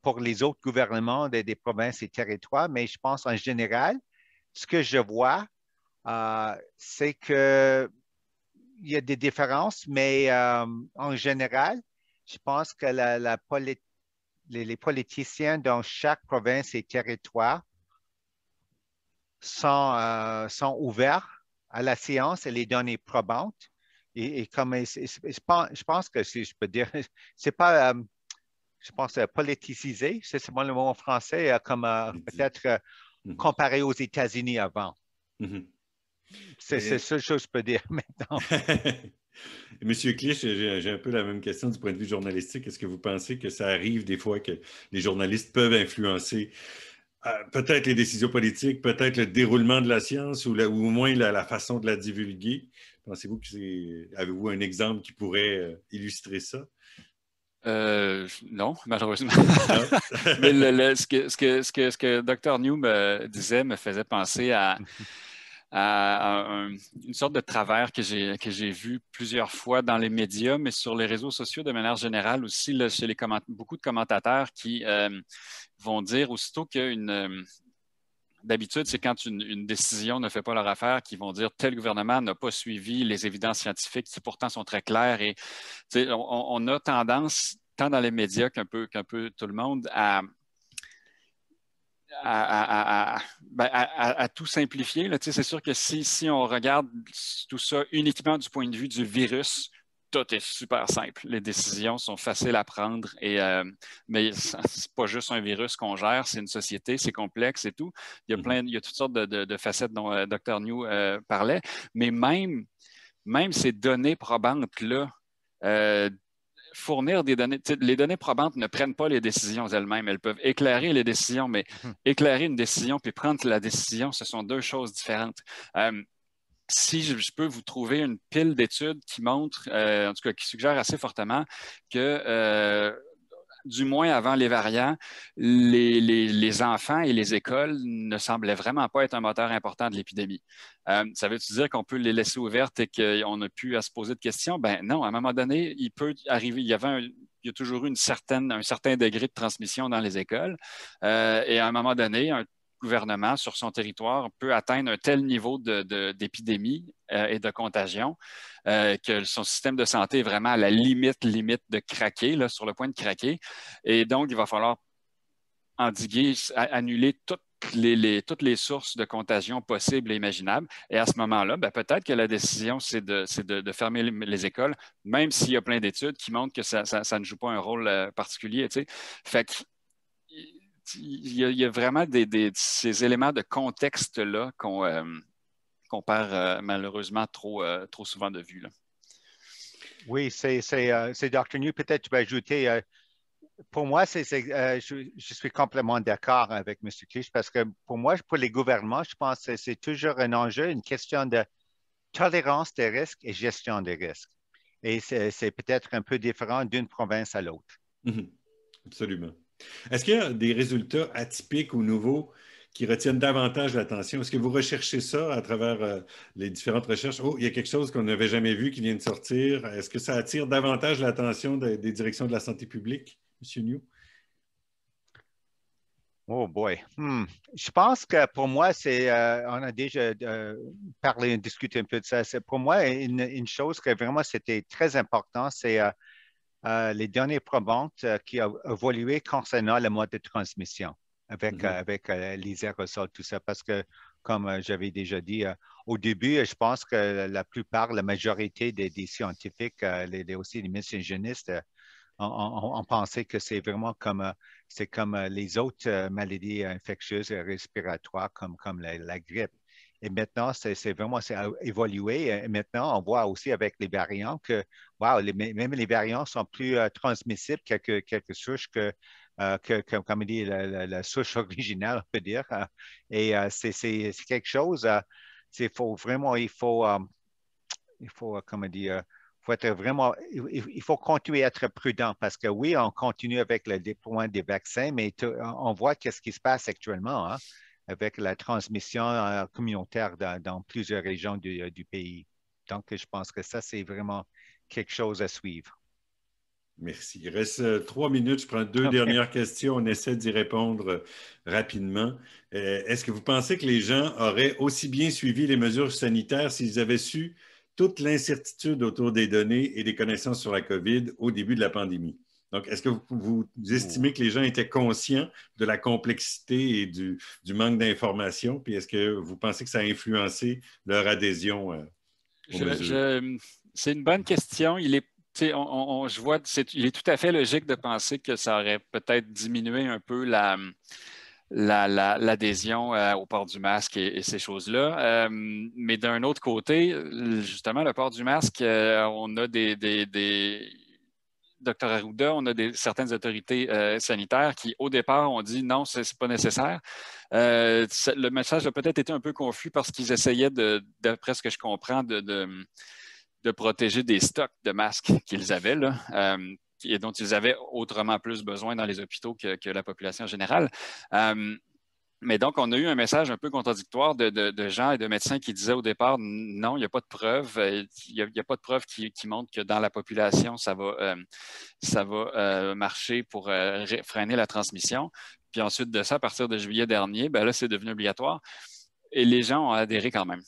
pour les autres gouvernements des provinces et territoires, mais je pense en général, ce que je vois, c'est qu'il y a des différences, mais en général, je pense que les politiciens dans chaque province et territoire sont ouverts à la science et les données probantes. Et comme je pense que si je peux dire, c'est pas je pense, politisé, c'est moi le mot en français, comme peut-être Mhm. comparé aux États-Unis avant. Mhm. C'est la seule chose que je peux dire maintenant. Monsieur Clich, j'ai un peu la même question du point de vue journalistique. Est-ce que vous pensez que ça arrive des fois que les journalistes peuvent influencer peut-être les décisions politiques, peut-être le déroulement de la science ou au moins la façon de la divulguer? Pensez-vous que avez-vous un exemple qui pourrait illustrer ça? Non, malheureusement. Non? Mais ce que Dr. New me disait me faisait penser à une sorte de travers que j'ai vu plusieurs fois dans les médias, mais sur les réseaux sociaux de manière générale aussi, là, chez beaucoup de commentateurs qui vont dire aussitôt qu'une d'habitude, c'est quand une décision ne fait pas leur affaire qu'ils vont dire tel gouvernement n'a pas suivi les évidences scientifiques qui pourtant sont très claires. Et on a tendance, tant dans les médias qu'un peu tout le monde, à tout simplifier. C'est sûr que si on regarde tout ça uniquement du point de vue du virus, tout est super simple. Les décisions sont faciles à prendre, mais c'est pas juste un virus qu'on gère, c'est une société, c'est complexe et tout. Il y a toutes sortes de facettes dont Dr. New parlait, mais même ces données probantes-là, fournir des données. Les données probantes ne prennent pas les décisions elles-mêmes. Elles peuvent éclairer les décisions, mais éclairer une décision puis prendre la décision, ce sont deux choses différentes. Si je peux vous trouver une pile d'études qui montrent, en tout cas qui suggèrent assez fortement que du moins avant les variants, les enfants et les écoles ne semblaient vraiment pas être un moteur important de l'épidémie. Ça veut-tu dire qu'on peut les laisser ouvertes et qu'on n'a plus à se poser de questions? Ben non, à un moment donné, il peut arriver, il y a toujours eu un certain degré de transmission dans les écoles. Et à un moment donné, un gouvernement sur son territoire peut atteindre un tel niveau d'épidémie et de contagion que son système de santé est vraiment à la limite de craquer, là, sur le point de craquer. Et donc, il va falloir endiguer, annuler toutes les sources de contagion possibles et imaginables. Et à ce moment-là, ben, peut-être que la décision, c'est de fermer les écoles, même s'il y a plein d'études qui montrent que ça ne joue pas un rôle particulier. Tu sais. Fait que, il y a vraiment ces éléments de contexte-là qu'on perd malheureusement trop souvent de vue. Là. Oui, c'est Dr. New. Peut-être tu peux ajouter pour moi, je suis complètement d'accord avec M. Clich parce que pour moi, pour les gouvernements, je pense que c'est toujours un enjeu, une question de tolérance des risques et gestion des risques. Et c'est peut-être un peu différent d'une province à l'autre. Mhm. Absolument. Est-ce qu'il y a des résultats atypiques ou nouveaux qui retiennent davantage l'attention? Est-ce que vous recherchez ça à travers les différentes recherches? Oh, il y a quelque chose qu'on n'avait jamais vu qui vient de sortir. Est-ce que ça attire davantage l'attention des directions de la santé publique, M. New? Oh boy. Je pense que pour moi, on a déjà parlé, discuté un peu de ça. C'est pour moi une chose que vraiment c'était très important, c'est les données probantes qui ont évolué concernant le mode de transmission avec les aérosols, tout ça. Parce que, comme j'avais déjà dit, au début, je pense que la majorité des scientifiques, aussi les messagénistes, on pensait que c'est comme les autres maladies infectieuses et respiratoires comme la grippe. Et maintenant, c'est évolué. Et maintenant, on voit aussi avec les variants que, wow, même les variants sont plus transmissibles quelques souches comme on dit, la souche originale, on peut dire. Et c'est quelque chose, il faut, comme on dit, faut être vraiment, il faut continuer à être prudent parce que oui, on continue avec le déploiement des vaccins, mais on voit qu'est-ce qui se passe actuellement hein, avec la transmission communautaire dans plusieurs régions du pays. Donc, je pense que ça, c'est vraiment quelque chose à suivre. Merci. Il reste 3 minutes. Je prends deux OK. dernières questions. On essaie d'y répondre rapidement. Est-ce que vous pensez que les gens auraient aussi bien suivi les mesures sanitaires s'ils avaient su toute l'incertitude autour des données et des connaissances sur la COVID au début de la pandémie? Donc, est-ce que vous Ouh. estimez que les gens étaient conscients de la complexité et du manque d'informations? Puis est-ce que vous pensez que ça a influencé leur adhésion aux Je, mesures? je- c'est une bonne question. Il est, tu sais, je vois, il est tout à fait logique de penser que ça aurait peut-être diminué un peu l'adhésion au port du masque et ces choses-là. Mais d'un autre côté, justement, le port du masque, on a Dr Arruda, on a certaines autorités sanitaires qui, au départ, ont dit non, c'est pas nécessaire. Le message a peut-être été un peu confus parce qu'ils essayaient, d'après ce que je comprends, de protéger des stocks de masques qu'ils avaient là, et dont ils avaient autrement plus besoin dans les hôpitaux que la population générale. Mais donc, on a eu un message un peu contradictoire de gens et de médecins qui disaient au départ, non, il n'y a pas de preuves, il n'y a pas de preuves qui montrent que dans la population, ça va marcher pour freiner la transmission. Puis ensuite de ça, à partir de juillet dernier, ben là, c'est devenu obligatoire et les gens ont adhéré quand même.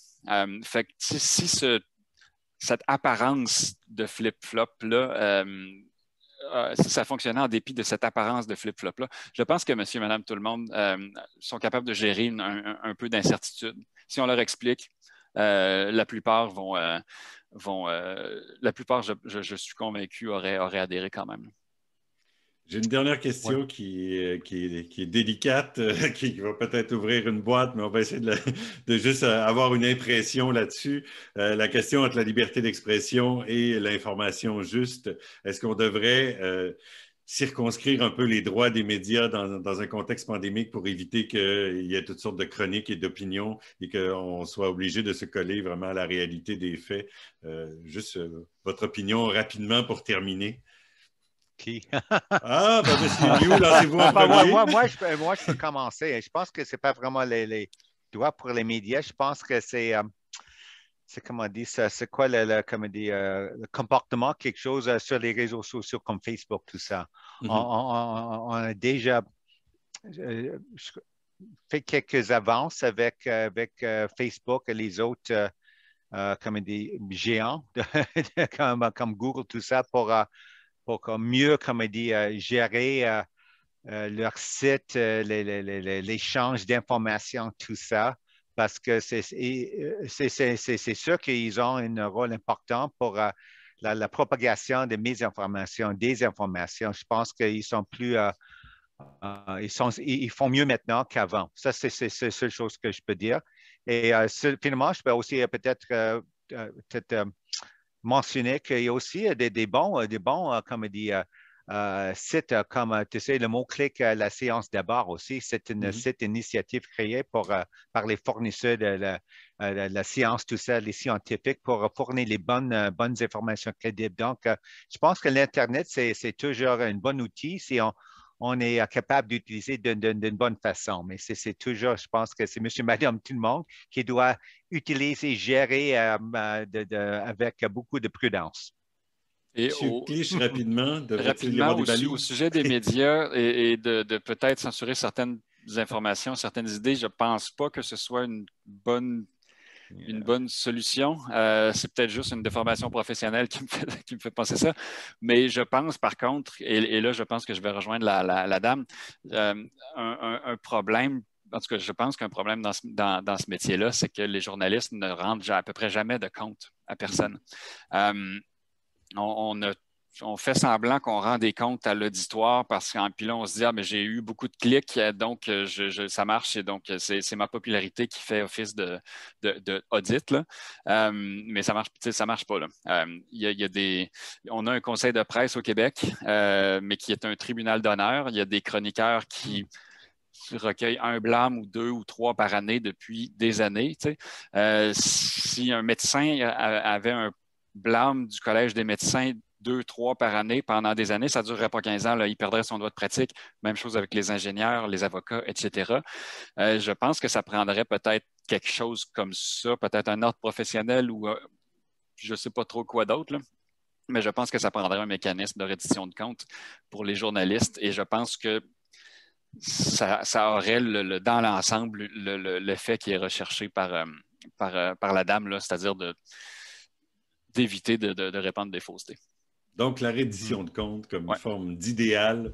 Fait que si cette apparence de flip-flop-là, ça fonctionnait en dépit de cette apparence de flip-flop-là. Je pense que monsieur, madame, tout le monde sont capables de gérer un peu d'incertitude. Si on leur explique, la plupart la plupart, je suis convaincu, auraient adhéré quand même. J'ai une dernière Ouais. question qui est délicate, qui va peut-être ouvrir une boîte, mais on va essayer de juste avoir une impression là-dessus. La question entre la liberté d'expression et l'information juste, est-ce qu'on devrait circonscrire un peu les droits des médias dans un contexte pandémique pour éviter qu'il y ait toutes sortes de chroniques et d'opinions et qu'on soit obligé de se coller vraiment à la réalité des faits? Juste votre opinion rapidement pour terminer. Qui? Ah, ben, Monsieur Liu, lancez-vous en Ben, premier. moi, je peux commencer. Je pense que c'est pas vraiment les droits pour les médias. Je pense que c'est comment on dit ça, c'est quoi comment on dit, le comportement, quelque chose sur les réseaux sociaux comme Facebook, tout ça. Mhm. On a déjà fait quelques avances avec Facebook et les autres comme des géants comme Google, tout ça, pour mieux, comme on dit, gérer leur site, l'échange d'informations, tout ça, parce que c'est sûr qu'ils ont un rôle important pour la propagation de mésinformations, des informations. Je pense qu'ils sont plus, ils font mieux maintenant qu'avant. Ça, c'est la seule chose que je peux dire. Et finalement, je peux aussi peut-être mentionner qu'il y a aussi des bons comme on dit, site comme, tu sais, le mot-clic, la séance d'abord aussi, c'est une site initiative créée par les fournisseurs de la science, tout ça, les scientifiques, pour fournir les bonnes informations crédibles. Donc, je pense que l'Internet, c'est toujours un bon outil si on est capable d'utiliser d'une bonne façon. Mais c'est toujours, je pense que c'est monsieur, madame, tout le monde qui doit utiliser, gérer avec beaucoup de prudence. Et Monsieur Clich, rapidement, devrait-il y rapidement, avoir des au balises? sujet des médias et de peut-être censurer certaines informations, certaines idées, je ne pense pas que ce soit une bonne solution. C'est peut-être juste une déformation professionnelle qui me fait penser ça. Mais je pense, par contre, et là, je pense que je vais rejoindre la dame, un problème. En tout cas, je pense qu'un problème dans ce métier-là, c'est que les journalistes ne rendent à peu près jamais de compte à personne. On fait semblant qu'on rend des comptes à l'auditoire parce qu'en puis là, on se dit, ah, mais j'ai eu beaucoup de clics, donc ça marche et donc c'est ma popularité qui fait office d'audit, là. Mais ça marche pas, là. On a un conseil de presse au Québec, mais qui est un tribunal d'honneur. Il y a des chroniqueurs qui recueillent un blâme ou deux ou trois par année depuis des années. Si un médecin avait un blâme du Collège des médecins 2, 3 par année pendant des années, ça ne durerait pas 15 ans, là, il perdrait son droit de pratique. Même chose avec les ingénieurs, les avocats, etc. Je pense que ça prendrait peut-être quelque chose comme ça, peut-être un ordre professionnel ou je ne sais pas trop quoi d'autre, là. Mais je pense que ça prendrait un mécanisme de reddition de comptes pour les journalistes et je pense que ça aurait dans l'ensemble l'effet qui est recherché par la dame, là, c'est-à-dire d'éviter de répandre des faussetés. Donc, la reddition de comptes comme une Ouais. forme d'idéal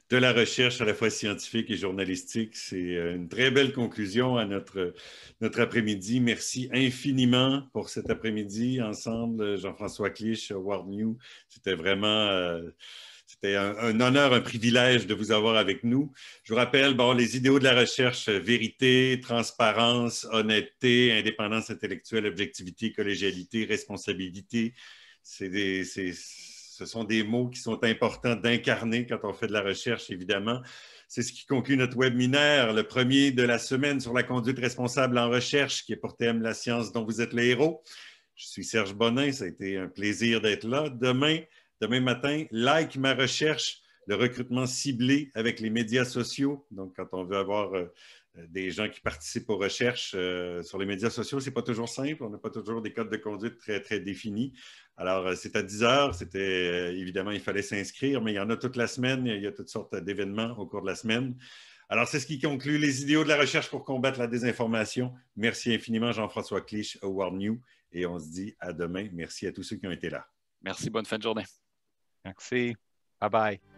de la recherche à la fois scientifique et journalistique, c'est une très belle conclusion à notre après-midi. Merci infiniment pour cet après-midi ensemble, Jean-François Clich, World New. C'était vraiment... C'était un honneur, un privilège de vous avoir avec nous. Je vous rappelle, les idéaux de la recherche, vérité, transparence, honnêteté, indépendance intellectuelle, objectivité, collégialité, responsabilité, ce sont des mots qui sont importants d'incarner quand on fait de la recherche, évidemment. C'est ce qui conclut notre webinaire, le premier de la semaine sur la conduite responsable en recherche, qui est pour thème la science dont vous êtes les héros. Je suis Serge Bonin, ça a été un plaisir d'être là. Demain matin, like ma recherche, le recrutement ciblé avec les médias sociaux. Donc, quand on veut avoir des gens qui participent aux recherches sur les médias sociaux, ce n'est pas toujours simple. On n'a pas toujours des codes de conduite très, très définis. Alors, c'est à 10 heures. C'était évidemment, il fallait s'inscrire, mais il y en a toute la semaine. Il y a toutes sortes d'événements au cours de la semaine. Alors, c'est ce qui conclut les idéaux de la recherche pour combattre la désinformation. Merci infiniment, Jean-François Clich, World New. Et on se dit à demain. Merci à tous ceux qui ont été là. Merci, bonne fin de journée. Merci. Bye-bye.